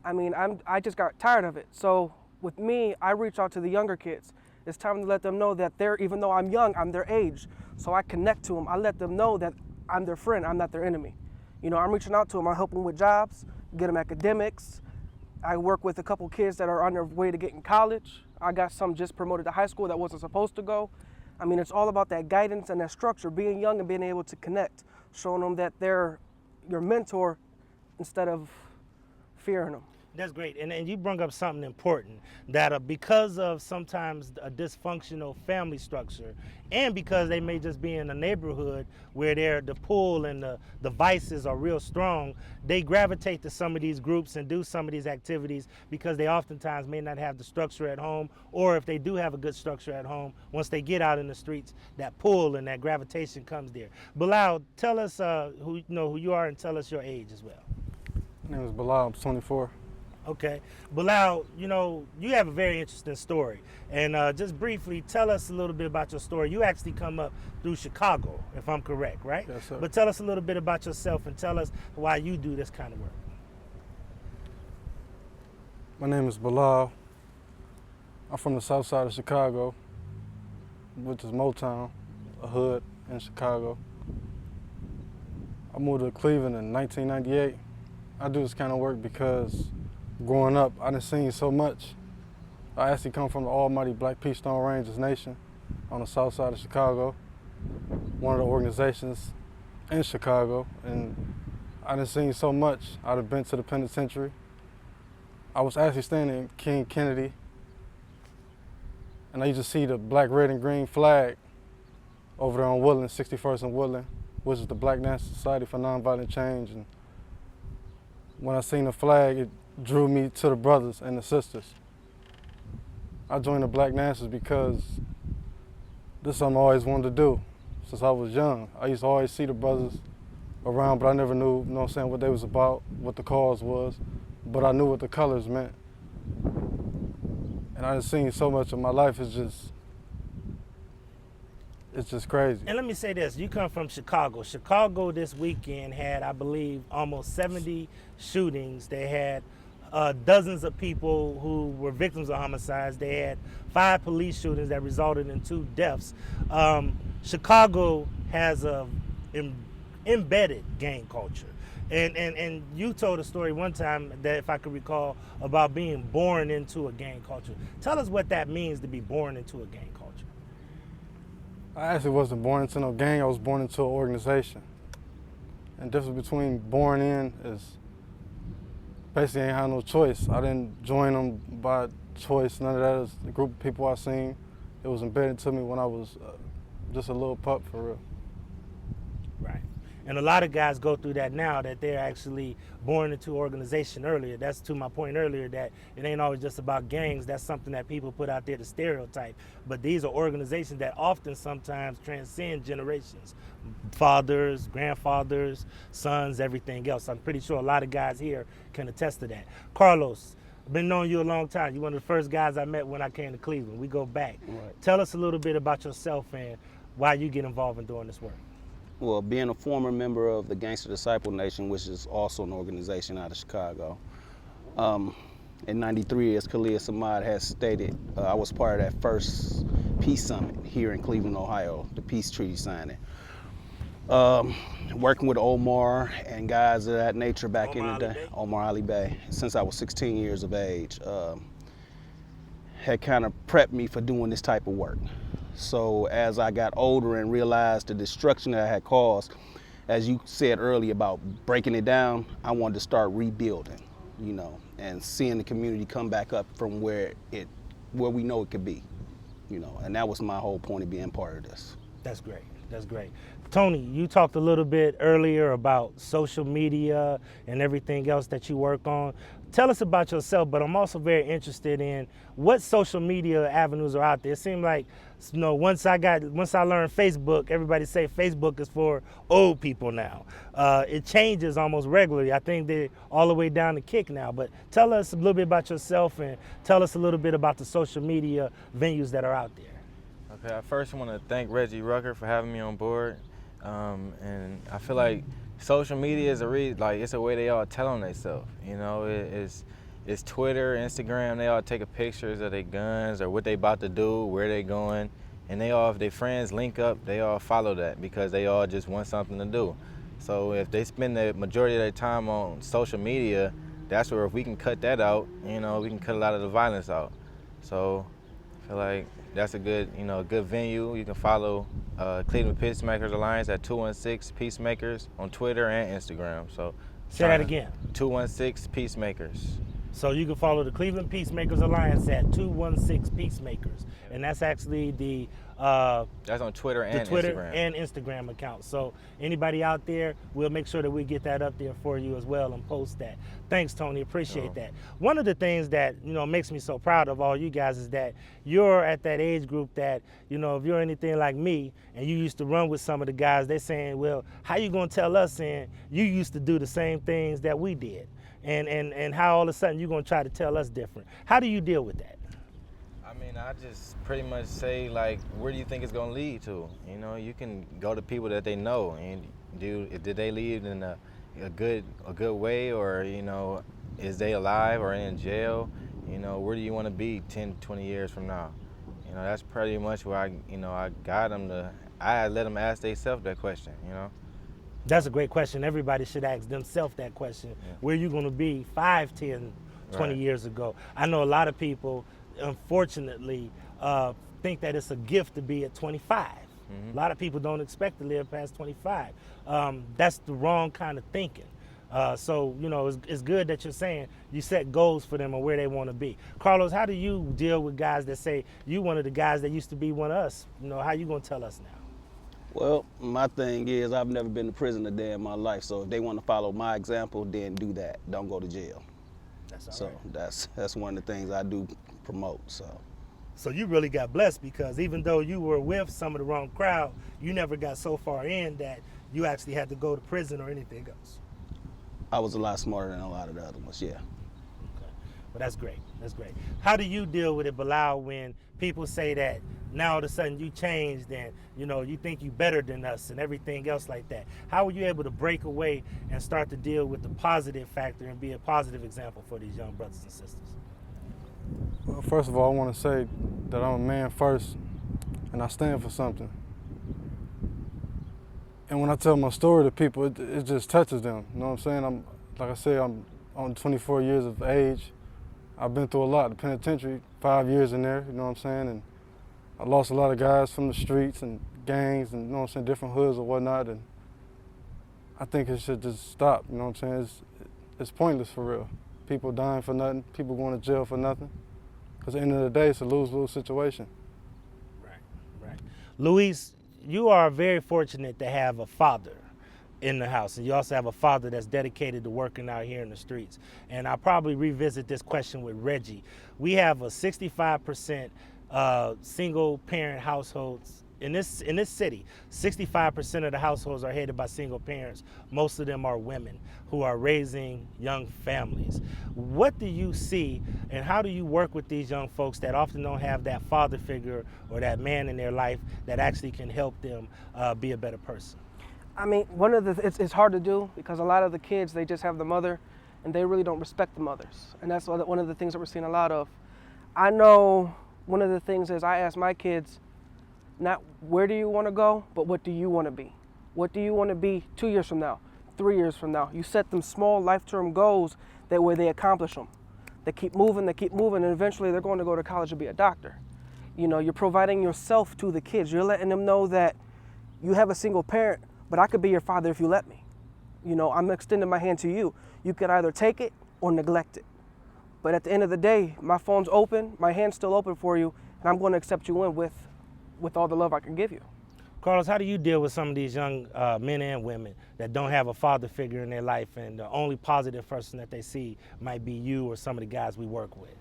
Speaker 3: I mean, I just got tired of it. So with me, I reach out to the younger kids. It's time to let them know that even though I'm young, I'm their age. So I connect to them. I let them know that I'm their friend, I'm not their enemy. You know, I'm reaching out to them. I help them with jobs, get them academics. I work with a couple kids that are on their way to getting college. I got some just promoted to high school that wasn't supposed to go. I mean, it's all about that guidance and that structure, being young and being able to connect, showing them that they're your mentor instead of fearing them.
Speaker 4: That's great, and you bring up something important, that because of sometimes a dysfunctional family structure, and because they may just be in a neighborhood where the pull and the vices are real strong, they gravitate to some of these groups and do some of these activities because they oftentimes may not have the structure at home, or if they do have a good structure at home, once they get out in the streets, that pull and that gravitation comes there. Bilal, tell us who you are and tell us your age as well.
Speaker 16: My name is Bilal, I'm 24.
Speaker 4: Okay. Bilal, you have a very interesting story. And just briefly, tell us a little bit about your story. You actually come up through Chicago, if I'm correct, right?
Speaker 16: Yes, sir.
Speaker 4: But tell us a little bit about yourself and tell us why you do this kind of work.
Speaker 16: My name is Bilal. I'm from the south side of Chicago, which is Motown, a hood in Chicago. I moved to Cleveland in 1998. I do this kind of work because growing up, I done seen so much. I actually come from the almighty Black Peach Stone Rangers Nation on the south side of Chicago, one of the organizations in Chicago, and I done seen so much. I done been to the penitentiary. I was actually standing in King Kennedy, and I used to see the black, red, and green flag over there on Woodland, 61st and Woodland, which is the Black National Society for Nonviolent Change. And when I seen the flag, it drew me to the brothers and the sisters. I joined the Black Nationals because this is something I always wanted to do since I was young. I used to always see the brothers around, but I never knew, what they was about, what the cause was, but I knew what the colors meant. And I done seen so much of my life, it's just crazy.
Speaker 4: And let me say this, you come from Chicago. Chicago this weekend had, I believe, almost 70 shootings. They had dozens of people who were victims of homicides. They had 5 police shootings that resulted in 2 deaths. Chicago has a embedded gang culture. And you told a story one time that, if I could recall, about being born into a gang culture. Tell us what that means to be born into a gang culture.
Speaker 16: I actually wasn't born into no gang, I was born into an organization. And the difference between born in is basically I ain't had no choice. I didn't join them by choice, none of that. Is the group of people I seen. It was embedded to me when I was just a little pup, for real.
Speaker 4: Right. And a lot of guys go through that now, that they're actually born into organization earlier. That's to my point earlier, that it ain't always just about gangs. That's something that people put out there to stereotype. But these are organizations that often sometimes transcend generations. Fathers, grandfathers, sons, everything else. I'm pretty sure a lot of guys here can attest to that. Carlos, I've been knowing you a long time. You're one of the first guys I met when I came to Cleveland. We go back.
Speaker 18: Right.
Speaker 4: Tell us a little bit about yourself and why you get involved in doing this work.
Speaker 18: Well, being a former member of the Gangster Disciple Nation, which is also an organization out of Chicago, in '93, as Khalid Samad has stated, I was part of that first peace summit here in Cleveland, Ohio, the peace treaty signing. Working with Omar and guys of that nature back in the day, Omar Ali Bey, since I was 16 years of age, had kind of prepped me for doing this type of work. So as I got older and realized the destruction that I had caused, as you said earlier about breaking it down, I wanted to start rebuilding, and seeing the community come back up from where we know it could be, and that was my whole point of being part of this.
Speaker 4: That's great. That's great. Tony, you talked a little bit earlier about social media and everything else that you work on. Tell us about yourself, but I'm also very interested in what social media avenues are out there. It seemed like, once I learned Facebook, everybody say Facebook is for old people now. It changes almost regularly. I think they're all the way down to Kick now. But tell us a little bit about yourself and tell us a little bit about the social media venues that are out there.
Speaker 17: Okay, I first want to thank Reggie Rucker for having me on board. And I feel like social media is it's a way they all tell on themselves. It's Twitter, Instagram. They all take a pictures of their guns or what they about to do, where they going, and if their friends link up, they all follow that because they all just want something to do. So if they spend the majority of their time on social media, that's where if we can cut that out, we can cut a lot of the violence out. So I feel like that's a good, good venue. You can follow Cleveland Peacemakers Alliance at 216 Peacemakers on Twitter and Instagram. So
Speaker 4: say that again.
Speaker 17: 216 Peacemakers.
Speaker 4: So you can follow the Cleveland Peacemakers Alliance at 216 Peacemakers, and that's actually the
Speaker 17: that's on Twitter and
Speaker 4: Instagram account. So anybody out there, we'll make sure that we get that up there for you as well and post that. Thanks, Tony. Appreciate that. One of the things that makes me so proud of all you guys is that you're at that age group that if you're anything like me and you used to run with some of the guys, they're saying, well, how you gonna tell us saying you used to do the same things that we did? And how all of a sudden you're gonna try to tell us different. How do you deal with that?
Speaker 17: I mean, I just pretty much say, like, where do you think it's gonna lead to? You can go to people that they know and did they lead in a good way, or is they alive or in jail? Where do you want to be 10, 20 years from now? That's pretty much where I got them to. I let them ask themselves that question.
Speaker 4: That's a great question. Everybody should ask themselves that question. Yeah. Where are you going to be 5, 10, 20 years ago? I know a lot of people, unfortunately, think that it's a gift to be at 25. A lot of people don't expect to live past 25. That's the wrong kind of thinking. So, it's good that you're saying you set goals for them and where they want to be. Carlos, how do you deal with guys that say, you one of the guys that used to be one of us? How you going to tell us now?
Speaker 18: Well, my thing is I've never been to prison a day in my life, so if they want to follow my example, then do that. Don't go to jail.
Speaker 4: That's all right.
Speaker 18: That's one of the things I do promote.
Speaker 4: So you really got blessed, because even though you were with some of the wrong crowd, you never got so far in that you actually had to go to prison or anything else.
Speaker 18: I was a lot smarter than a lot of the other ones, yeah.
Speaker 4: Okay. Well, that's great. That's great. How do you deal with it, Bilal, when people say that now all of a sudden you changed and you think you better than us and everything else like that? How were you able to break away and start to deal with the positive factor and be a positive example for these young brothers and sisters?
Speaker 16: Well, first of all, I want to say that I'm a man first and I stand for something. And when I tell my story to people, it just touches them. You know what I'm saying? I'm 24 years of age. I've been through a lot. The penitentiary, 5 years in there, you know what I'm saying? And I lost a lot of guys from the streets and gangs and, different hoods or whatnot. And I think it should just stop, you know what I'm saying? It's pointless for real. People dying for nothing, people going to jail for nothing. Because at the end of the day, it's a lose-lose situation.
Speaker 4: Right. Luis, you are very fortunate to have a father in the house, and you also have a father that's dedicated to working out here in the streets. And I'll probably revisit this question with Reggie. We have a 65% single parent households in this city. 65% of the households are headed by single parents. Most of them are women who are raising young families. What do you see, and how do you work with these young folks that often don't have that father figure or that man in their life that actually can help them be a better person?
Speaker 3: I mean, it's hard to do because a lot of the kids, they just have the mother and they really don't respect the mothers. And that's one of the things that we're seeing a lot of. I know one of the things is I ask my kids, not where do you want to go, but what do you want to be? What do you want to be 2 years from now, 3 years from now? You set them small life-term goals that where they accomplish them. They keep moving, and eventually they're going to go to college to be a doctor. You're providing yourself to the kids. You're letting them know that you have a single parent, but I could be your father if you let me. I'm extending my hand to you. You could either take it or neglect it. But at the end of the day, my phone's open, my hand's still open for you, and I'm going to accept you in with all the love I can give you.
Speaker 4: Carlos, how do you deal with some of these young men and women that don't have a father figure in their life, and the only positive person that they see might be you or some of the guys we work with?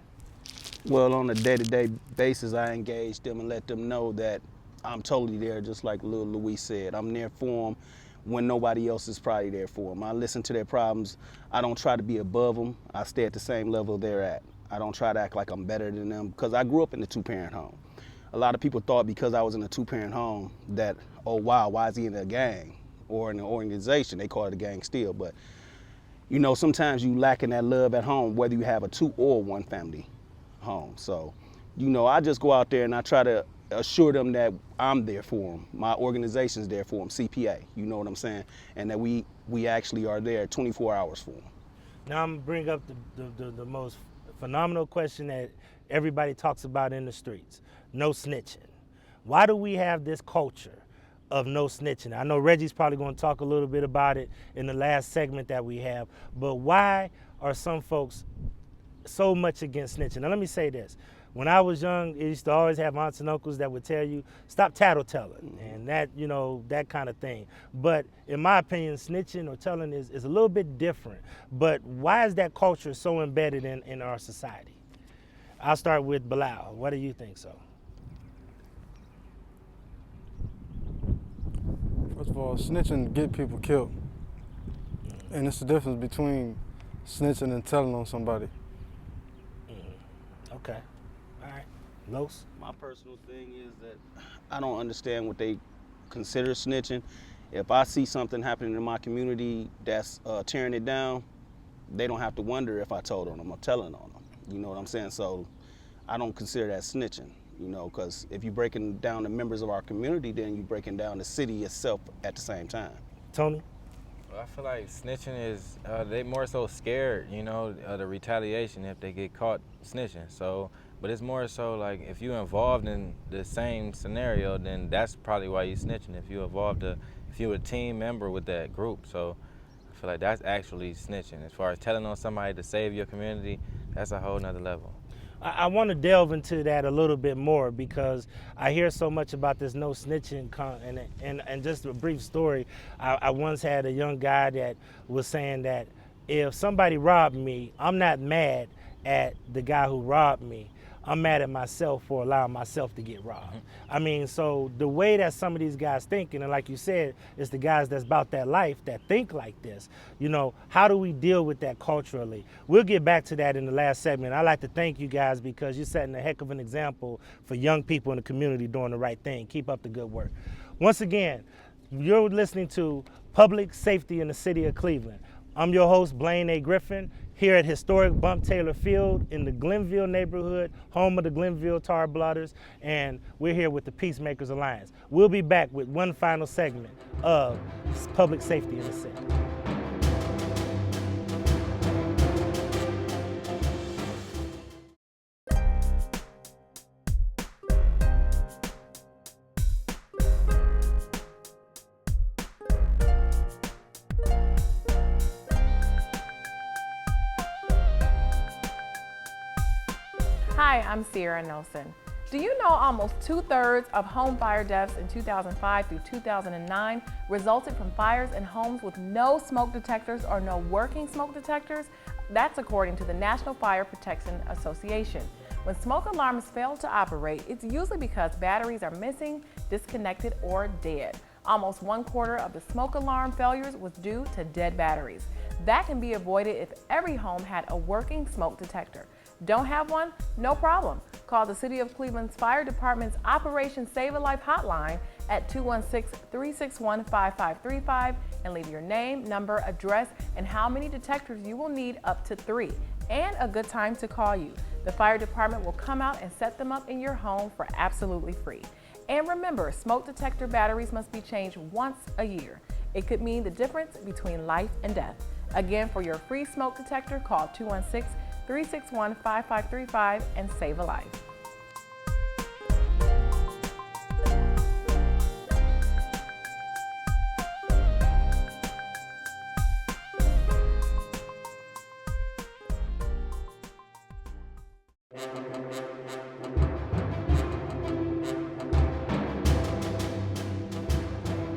Speaker 18: Well, on a day-to-day basis, I engage them and let them know that I'm totally there, just like Lil Luis said. I'm there for them when nobody else is probably there for them. I listen to their problems. I don't try to be above them. I stay at the same level they're at. I don't try to act like I'm better than them, because I grew up in a two-parent home. A lot of people thought because I was in a two-parent home that, oh wow, why is he in a gang or in an organization? They call it a gang still, but sometimes you lacking that love at home, whether you have a two or one family home. So, I just go out there and I try to assure them that I'm there for them. My organization's there for them, CPA, you know what I'm saying? And that we actually are there 24 hours for them.
Speaker 4: Now I'm gonna bring up the most phenomenal question that everybody talks about in the streets. No snitching. Why do we have this culture of no snitching? I know Reggie's probably going to talk a little bit about it in the last segment that we have, but why are some folks so much against snitching? Now let me say this. When I was young, I used to always have aunts and uncles that would tell you, stop tattletelling, and that, you know, that kind of thing. But in my opinion, snitching or telling is a little bit different. But why is that culture so embedded in our society? I'll start with Bilal. What do you think so?
Speaker 16: First of all, snitching get people killed. And it's the difference between snitching and telling on somebody.
Speaker 4: Okay. All right. Los?
Speaker 18: My personal thing is that I don't understand what they consider snitching. If I see something happening in my community that's tearing it down, they don't have to wonder if I told on them or telling on them. You know what I'm saying? So I don't consider that snitching, you know, because if you're breaking down the members of our community, then you're breaking down the city itself at the same time.
Speaker 4: Tony?
Speaker 17: Well, I feel like snitching is, they more so scared, you know, of the retaliation if they get caught snitching. So, but it's more so like if you're involved in the same scenario, then that's probably why you're snitching. If you're a team member with that group. So I feel like that's actually snitching. As far as telling on somebody to save your community, that's a whole nother level.
Speaker 4: I want to delve into that a little bit more because I hear so much about this no snitching and just a brief story. I once had a young guy that was saying that if somebody robbed me, I'm not mad at the guy who robbed me. I'm mad at myself for allowing myself to get robbed. I mean, so the way that some of these guys thinking, and like you said, it's the guys that's about that life that think like this. You know, how do we deal with that culturally? We'll get back to that in the last segment. I'd like to thank you guys because you're setting a heck of an example for young people in the community doing the right thing. Keep up the good work. Once again, you're listening to Public Safety in the City of Cleveland. I'm your host, Blaine A. Griffin, here at historic Bump Taylor Field in the Glenville neighborhood, home of the Glenville Tar Blooders, and we're here with the Peacemakers Alliance. We'll be back with one final segment of Public Safety in the City.
Speaker 19: Hi, I'm Sierra Nelson. Do you know almost 2/3 of home fire deaths in 2005 through 2009 resulted from fires in homes with no smoke detectors or no working smoke detectors? That's according to the National Fire Protection Association. When smoke alarms fail to operate, it's usually because batteries are missing, disconnected, or dead. Almost 1/4 of the smoke alarm failures was due to dead batteries. That can be avoided if every home had a working smoke detector. Don't have one? No problem. Call the City of Cleveland's Fire Department's Operation Save a Life hotline at 216-361-5535 and leave your name, number, address, and how many detectors you will need, up to 3, and a good time to call you. The fire department will come out and set them up in your home for absolutely free. And remember, smoke detector batteries must be changed once a year. It could mean the difference between life and death. Again, for your free smoke detector, call 216-361-5535 and save a life.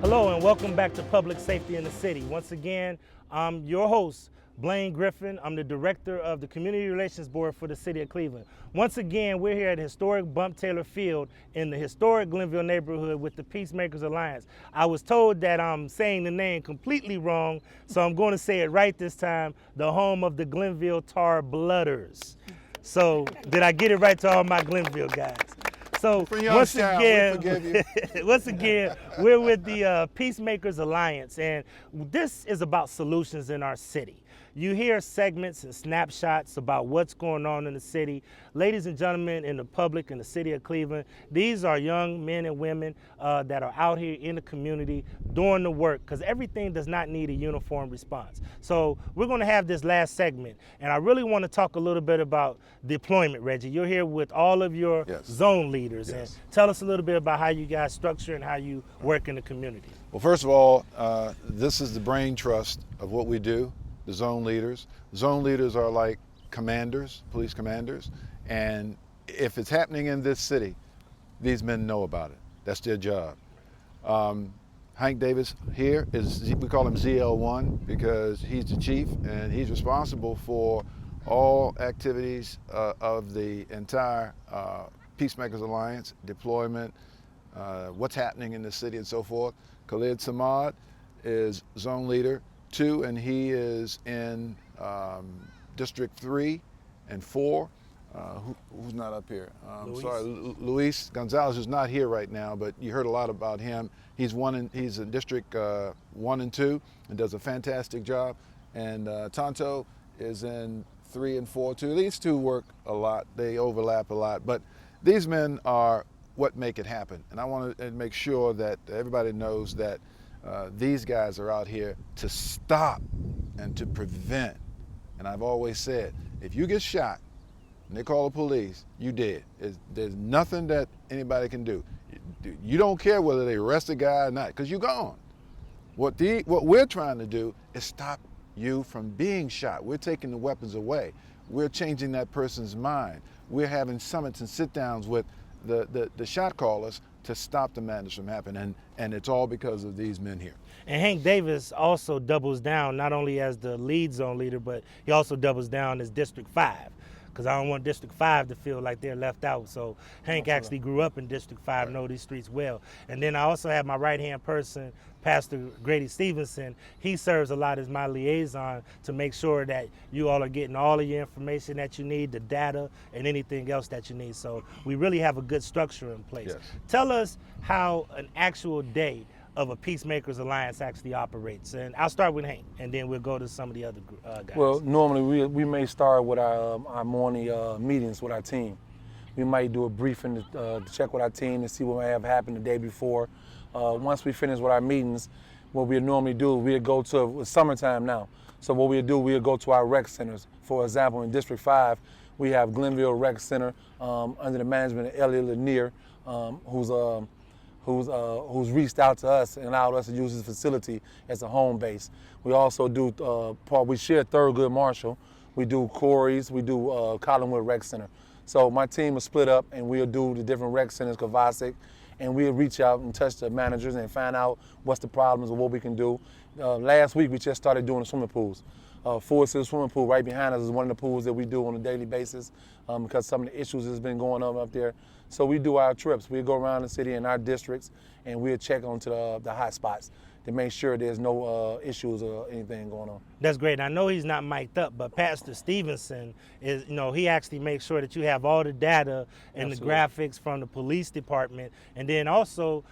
Speaker 4: Hello and welcome back to Public Safety in the City. Once again, I'm your host, Blaine Griffin. I'm the director of the Community Relations Board for the City of Cleveland. Once again, we're here at historic Bump Taylor Field in the historic Glenville neighborhood with the Peacemakers Alliance. I was told that I'm saying the name completely wrong, so I'm going to say it right this time, the home of the Glenville Tar Blooders. So did I get it right to all my Glenville guys? So
Speaker 5: From your
Speaker 4: once
Speaker 5: child, we forgive
Speaker 4: again, once again, we're with the Peacemakers Alliance, and this is about solutions in our city. You hear segments and snapshots about what's going on in the city. Ladies and gentlemen in the public in the city of Cleveland, these are young men and women that are out here in the community doing the work, because everything does not need a uniform response. So we're going to have this last segment, and I really want to talk a little bit about deployment, Reggie. You're here with all of your zone leaders, and tell us a little bit about how you guys structure and how you work in the community.
Speaker 5: Well, first of all, this is the brain trust of what we do. The zone leaders. Zone leaders are like commanders, police commanders, and if it's happening in this city, these men know about it. That's their job. Hank Davis here we call him ZL1 because he's the chief and he's responsible for all activities of the entire Peacemakers Alliance, deployment, what's happening in the city and so forth. Khalid Samad is zone leader 2, and he is in District 3 and 4. Who's not up here? Luis Gonzalez is not here right now, but you heard a lot about him. He's in District 1 and 2 and does a fantastic job. And Tonto is in 3 and 4 too. These two work a lot. They overlap a lot, but these men are what make it happen. And I want to make sure that everybody knows that these guys are out here to stop and to prevent. And I've always said, if you get shot and they call the police, you dead. There's nothing that anybody can do. You don't care whether they arrest a guy or not, because you're gone. What we're trying to do is stop you from being shot. We're taking the weapons away. We're changing that person's mind. We're having summits and sit-downs with the shot callers to stop the madness from happening, and it's all because of these men here.
Speaker 4: And Hank Davis also doubles down not only as the lead zone leader, but he also doubles down as District 5, because I don't want District 5 to feel like they're left out. So Hank actually grew up in District 5, know these streets well. And then I also have my right-hand person, Pastor Grady Stevenson. He serves a lot as my liaison to make sure that you all are getting all of your information that you need, the data, and anything else that you need. So we really have a good structure in place.
Speaker 5: Yes.
Speaker 4: Tell us how an actual day of a Peacemakers Alliance actually operates. And I'll start with Hank, and then we'll go to some of the other guys.
Speaker 20: Well, normally we may start with our morning meetings with our team. We might do a briefing to check with our team and see what may have happened the day before. Once we finish with our meetings, what we normally do, we'll go to, it's summertime now, so what we'll do, we'll go to our rec centers. For example, in District 5, we have Glenville Rec Center under the management of Elliot Lanier, who's reached out to us and allowed us to use his facility as a home base. We also do, we share Thurgood Marshall. We do Corey's, we do Collinwood Rec Center. So my team is split up and we'll do the different rec centers, Kovacic, and we'll reach out and touch the managers and find out what's the problems and what we can do. Last week we just started doing the swimming pools. Forest Hill Swimming Pool right behind us is one of the pools that we do on a daily basis because some of the issues that's been going on up there. So we do our trips. We go around the city in our districts and we'll check onto the hot spots to make sure there's no issues or anything going on.
Speaker 4: That's great. I know he's not mic'd up, but Pastor Stevenson is, he actually makes sure that you have all the data and the graphics from the police department. And then also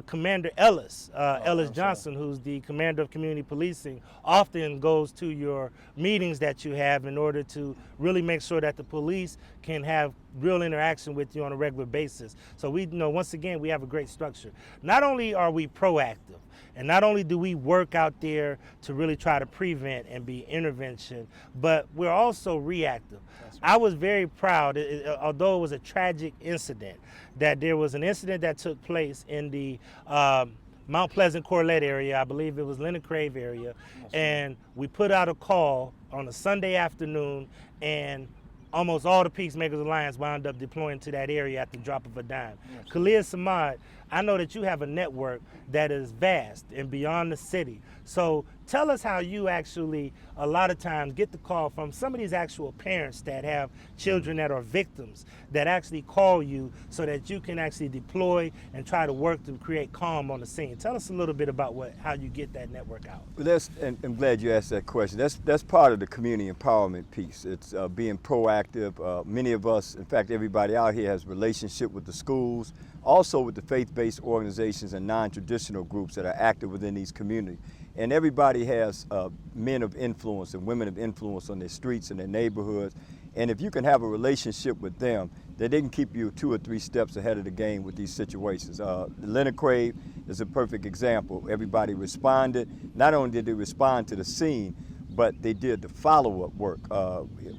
Speaker 4: Commander Ellis, Ellis Johnson, who's the commander of community policing, often goes to your meetings that you have in order to really make sure that the police can have real interaction with you on a regular basis. So we once again, we have a great structure. Not only are we proactive, and not only do we work out there to really try to prevent and be intervention, but we're also reactive. Right. I was very proud, although it was a tragic incident, that there was an incident that took place in the Mount Pleasant Corlett area, I believe it was Leonard Crave area, and we put out a call on a Sunday afternoon, and almost all the Peacemakers Alliance wound up deploying to that area at the drop of a dime. Yes. Khalid Samad, I know that you have a network that is vast and beyond the city. So Tell us how you actually, a lot of times, get the call from some of these actual parents that have children that are victims that actually call you so that you can actually deploy and try to work to create calm on the scene. Tell us a little bit about how you get that network out.
Speaker 10: Well, I'm glad you asked that question. That's part of the community empowerment piece. It's being proactive. Many of us, in fact, everybody out here has relationship with the schools, also with the faith-based organizations and non-traditional groups that are active within these communities. And everybody has men of influence and women of influence on their streets and their neighborhoods. And if you can have a relationship with them, then they can keep you 2 or 3 steps ahead of the game with these situations. Leonard Crave is a perfect example. Everybody responded. Not only did they respond to the scene, but they did the follow-up work.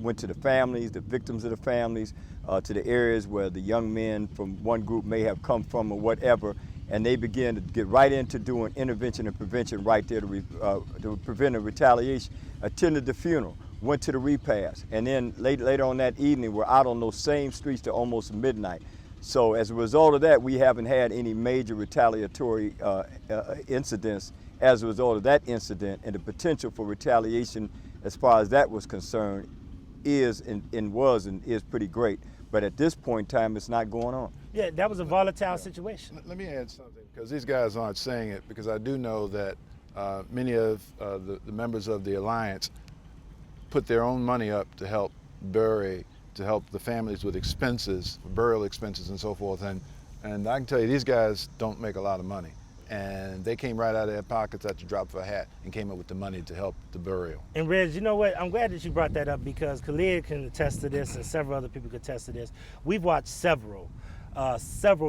Speaker 10: Went to the families, the victims of the families, to the areas where the young men from one group may have come from or whatever, and they began to get right into doing intervention and prevention right there to prevent a retaliation. Attended the funeral, went to the repast, and then later on that evening, we're out on those same streets to almost midnight. So as a result of that, we haven't had any major retaliatory incidents as a result of that incident, and the potential for retaliation as far as that was concerned is pretty great. But at this point in time, it's not going on.
Speaker 4: Yeah, that was a volatile situation.
Speaker 5: Let me add something, because these guys aren't saying it, because I do know that many of the members of the Alliance put their own money up to help bury, to help the families with expenses, burial expenses and so forth. And I can tell you, these guys don't make a lot of money. And they came right out of their pockets at the drop of a hat and came up with the money to help the burial.
Speaker 4: And Reg, you know what? I'm glad that you brought that up, because Khalid can attest to this and several other people can attest to this. We've watched several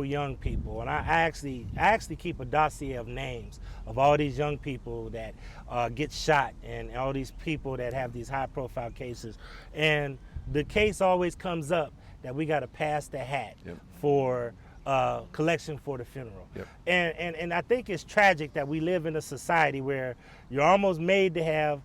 Speaker 4: young people, and I actually keep a dossier of names of all these young people that get shot and all these people that have these high-profile cases. And the case always comes up that we got to pass the hat for collection for the funeral.
Speaker 5: Yep.
Speaker 4: And I think it's tragic that we live in a society where you're almost made to have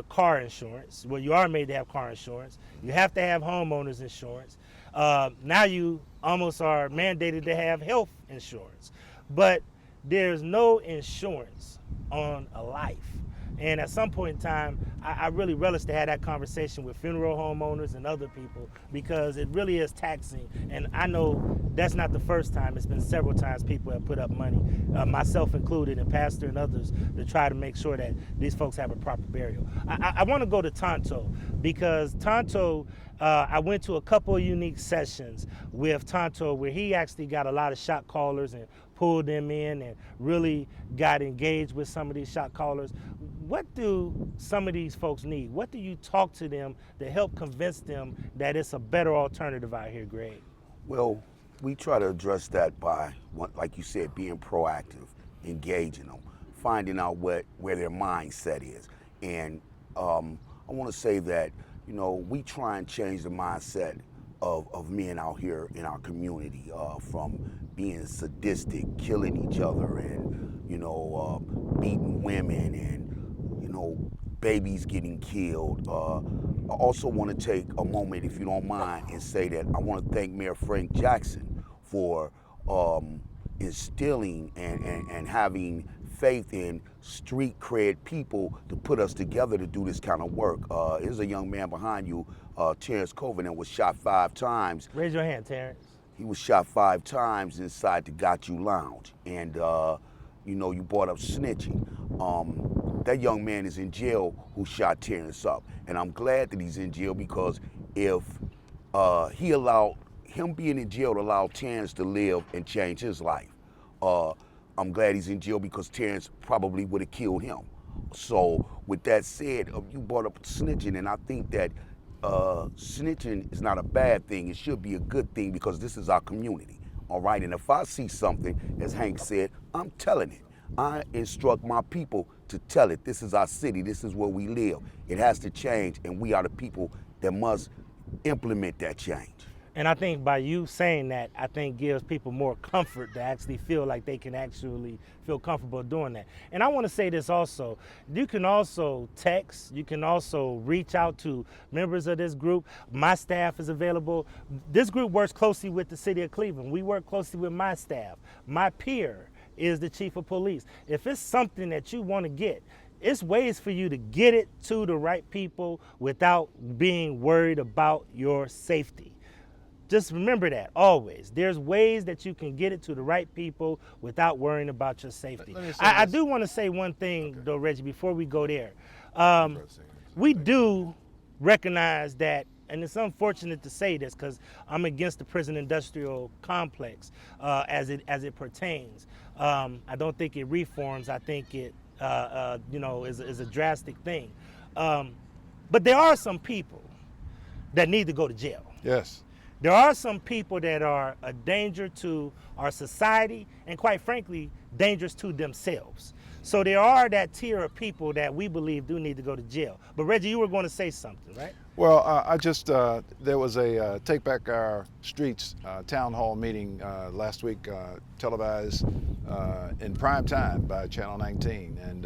Speaker 4: car insurance. Well, you are made to have car insurance. You have to have homeowners insurance. Now you almost are mandated to have health insurance. But there's no insurance on a life. And at some point in time, I really relish to have that conversation with funeral homeowners and other people, because it really is taxing. And I know that's not the first time. It's been several times people have put up money, myself included, and Pastor and others, to try to make sure that these folks have a proper burial. I want to go to Tonto, because Tonto, I went to a couple of unique sessions with Tonto where he actually got a lot of shot callers and pulled them in and really got engaged with some of these shot callers. What do some of these folks need? What do you talk to them to help convince them that it's a better alternative out here, Greg?
Speaker 7: Well, we try to address that by, like you said, being proactive, engaging them, finding out where their mindset is. And I want to say that, you know, we try and change the mindset of men out here in our community, from being sadistic, killing each other, and, you know, beating women, and, you know, babies getting killed. I also want to take a moment, if you don't mind, and say that I want to thank Mayor Frank Jackson for instilling and having faith in street cred people to put us together to do this kind of work. There's a young man behind you, Terrence Covenant, was shot 5 times.
Speaker 4: Raise your hand, Terrence.
Speaker 7: He was shot 5 times inside the Got You Lounge. And, you know, you brought up snitching. That young man is in jail who shot Terrence up. And I'm glad that he's in jail, because if him being in jail allowed Terrence to live and change his life. I'm glad he's in jail, because Terrence probably would have killed him. So with that said, you brought up snitching, and I think that snitching is not a bad thing. It should be a good thing, because this is our community, all right? And if I see something, as Hank said, I'm telling it. I instruct my people to tell it. This is our city. This is where we live. It has to change, and we are the people that must implement that change.
Speaker 4: And I think by you saying that, I think gives people more comfort to actually feel like they can actually feel comfortable doing that. And I want to say this also. You can also text. You can also reach out to members of this group. My staff is available. This group works closely with the city of Cleveland. We work closely with my staff. My peer is the chief of police. If it's something that you want to get, it's ways for you to get it to the right people without being worried about your safety. Just remember that always. There's ways that you can get it to the right people without worrying about your safety. I do want to say one thing though, Reggie, before we go there. We do recognize that, and it's unfortunate to say this because I'm against the prison industrial complex as it pertains. I don't think it reforms. I think it is a drastic thing. But there are some people that need to go to jail.
Speaker 5: Yes.
Speaker 4: There are some people that are a danger to our society and, quite frankly, dangerous to themselves. So there are that tier of people that we believe do need to go to jail. But Reggie, you were going to say something, right?
Speaker 5: Well, there was a Take Back Our Streets town hall meeting last week, televised in prime time by Channel 19. And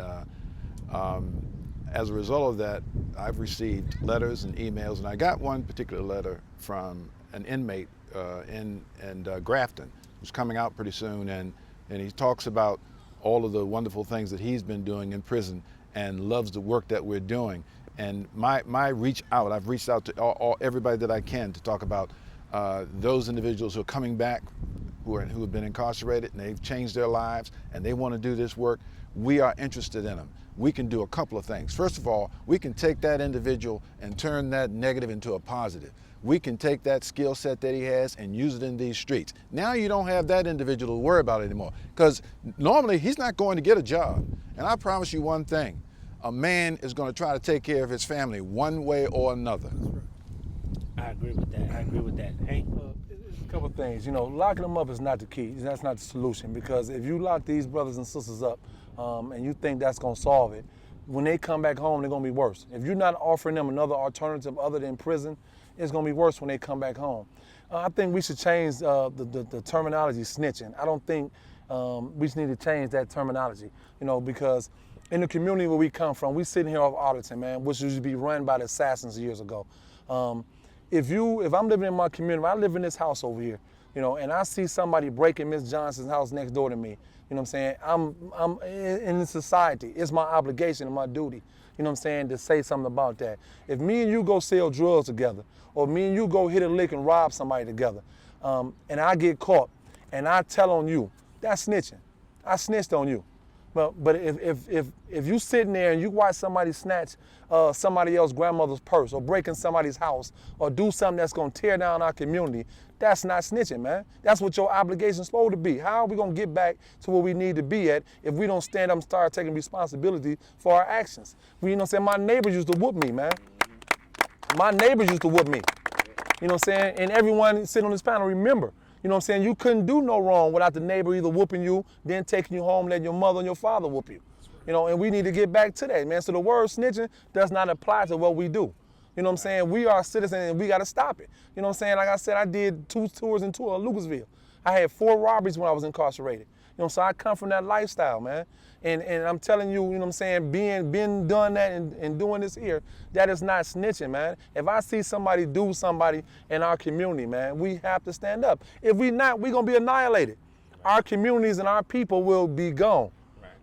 Speaker 5: as a result of that, I've received letters and emails, and I got one particular letter from an inmate in Grafton, who's coming out pretty soon, and he talks about all of the wonderful things that he's been doing in prison and loves the work that we're doing. And my reach out, I've reached out to everybody that I can to talk about those individuals who are coming back, who have been incarcerated, and they've changed their lives, and they want to do this work. We are interested in them. We can do a couple of things. First of all, we can take that individual and turn that negative into a positive. We can take that skill set that he has and use it in these streets. Now you don't have that individual to worry about anymore, because normally he's not going to get a job. And I promise you one thing, a man is going to try to take care of his family one way or another.
Speaker 4: I agree with that. I agree with that. Hank?
Speaker 20: A couple of things. Locking them up is not the key. That's not the solution, because if you lock these brothers and sisters up and you think that's going to solve it, when they come back home, they're going to be worse. If you're not offering them another alternative other than prison, it's going to be worse when they come back home. I think we should change the terminology snitching. I don't think we just need to change that terminology, because in the community where we come from, we sitting here off Arlington, man, which used to be run by the Assassins years ago. If I'm living in my community, I live in this house over here, and I see somebody breaking Miss Johnson's house next door to me, you know what I'm saying? I'm in society. It's my obligation and my duty, to say something about that. If me and you go sell drugs together, or me and you go hit a lick and rob somebody together, and I get caught, and I tell on you, that's snitching. I snitched on you. But if you sitting there and you watch somebody snatch somebody else's grandmother's purse, or break in somebody's house, or do something that's gonna tear down our community, that's not snitching, man. That's what your obligation's supposed to be. How are we gonna get back to where we need to be at if we don't stand up and start taking responsibility for our actions? My neighbors used to whoop me, man. My neighbors used to whoop me. And everyone sitting on this panel, remember, you couldn't do no wrong without the neighbor either whooping you, then taking you home, letting your mother and your father whoop you. And we need to get back to that, man. So the word snitching does not apply to what we do. We are citizens and we gotta stop it. Like I said, I did 2 tours in Lucasville. I had 4 robberies when I was incarcerated. So I come from that lifestyle, man. And I'm telling you, being done that and doing this here, that is not snitching, man. If I see somebody do somebody in our community, man, we have to stand up. If we not, we're gonna be annihilated. Our communities and our people will be gone.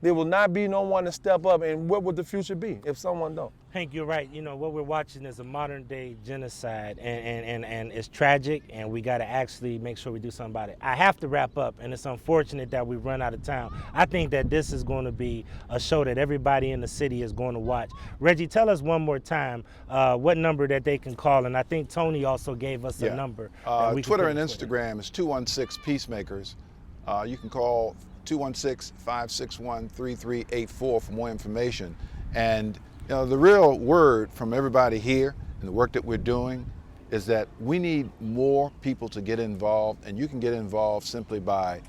Speaker 20: There will not be no one to step up, and what would the future be if someone don't?
Speaker 4: Hank, you're right. What we're watching is a modern day genocide, and it's tragic, and we got to actually make sure we do something about it. I have to wrap up, and it's unfortunate that we run out of time. I think that this is going to be a show that everybody in the city is going to watch. Reggie, tell us one more time what number that they can call, and I think Tony also gave us a number.
Speaker 5: Twitter and Instagram is 216 Peacemakers. You can call 216-561-3384 for more information. And the real word from everybody here and the work that we're doing is that we need more people to get involved, and you can get involved simply by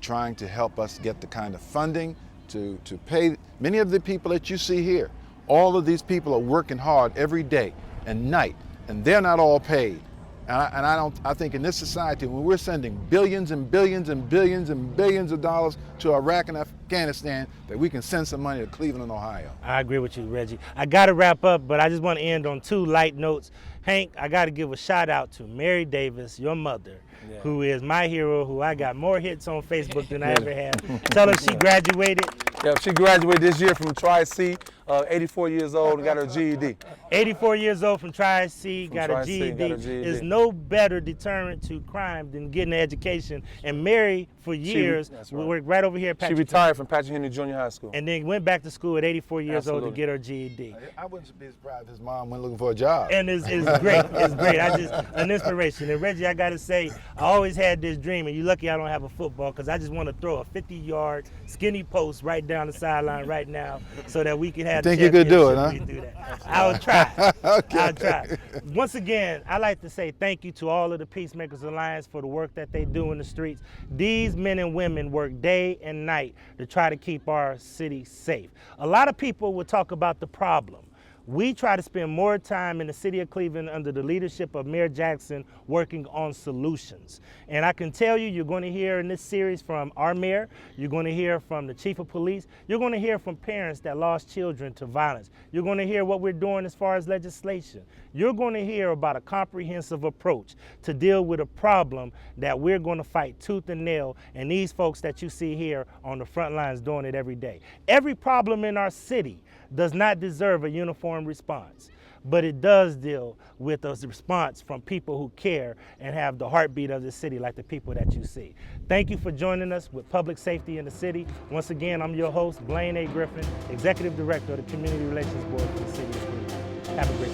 Speaker 5: trying to help us get the kind of funding to pay many of the people that you see here. All of these people are working hard every day and night, and they're not all paid. I think in this society, when we're sending billions and billions and billions and billions of dollars to Iraq and Afghanistan, that we can send some money to Cleveland, Ohio. I
Speaker 4: agree with you, Reggie. I got to wrap up, but I just want to end on 2 light notes. Hank, I got to give a shout out to Mary Davis, your mother, who is my hero, who I got more hits on Facebook than I ever had. Tell her she graduated.
Speaker 20: Yeah, she graduated this year from Tri-C. 84 years old and got her GED.
Speaker 4: 84 years old from Tri-C, got a
Speaker 20: Tri-C,
Speaker 4: GED.
Speaker 20: got a GED.
Speaker 4: There's no better deterrent to crime than getting an education. And Mary, for years, worked right over here at Patrick.
Speaker 20: She retired from Patrick Henry Junior High School.
Speaker 4: And then went back to school at 84 years old to
Speaker 20: Absolutely.
Speaker 4: get her GED.
Speaker 5: I wouldn't be surprised if his mom went looking for a job.
Speaker 4: And it's great. It's great. An inspiration. And Reggie, I got to say, I always had this dream, and you're lucky I don't have a football, because I just want to throw a 50-yard skinny post right down the sideline right now so that we can have
Speaker 5: You think you could do it, huh?
Speaker 4: We do that. I would try.
Speaker 5: Okay.
Speaker 4: I'll try. Once again, I'd like to say thank you to all of the Peacemakers Alliance for the work that they do in the streets. These men and women work day and night to try to keep our city safe. A lot of people will talk about the problem. We try to spend more time in the city of Cleveland under the leadership of Mayor Jackson working on solutions. And I can tell you, you're going to hear in this series from our mayor, you're going to hear from the chief of police, you're going to hear from parents that lost children to violence. You're going to hear what we're doing as far as legislation. You're going to hear about a comprehensive approach to deal with a problem that we're going to fight tooth and nail, and these folks that you see here on the front lines doing it every day. Every problem in our city does not deserve a uniform response, but it does deal with a response from people who care and have the heartbeat of the city like the people that you see. Thank you for joining us with Public Safety in the City. Once again, I'm your host, Blaine A. Griffin, Executive Director of the Community Relations Board for the City of Cleveland. Have a great day.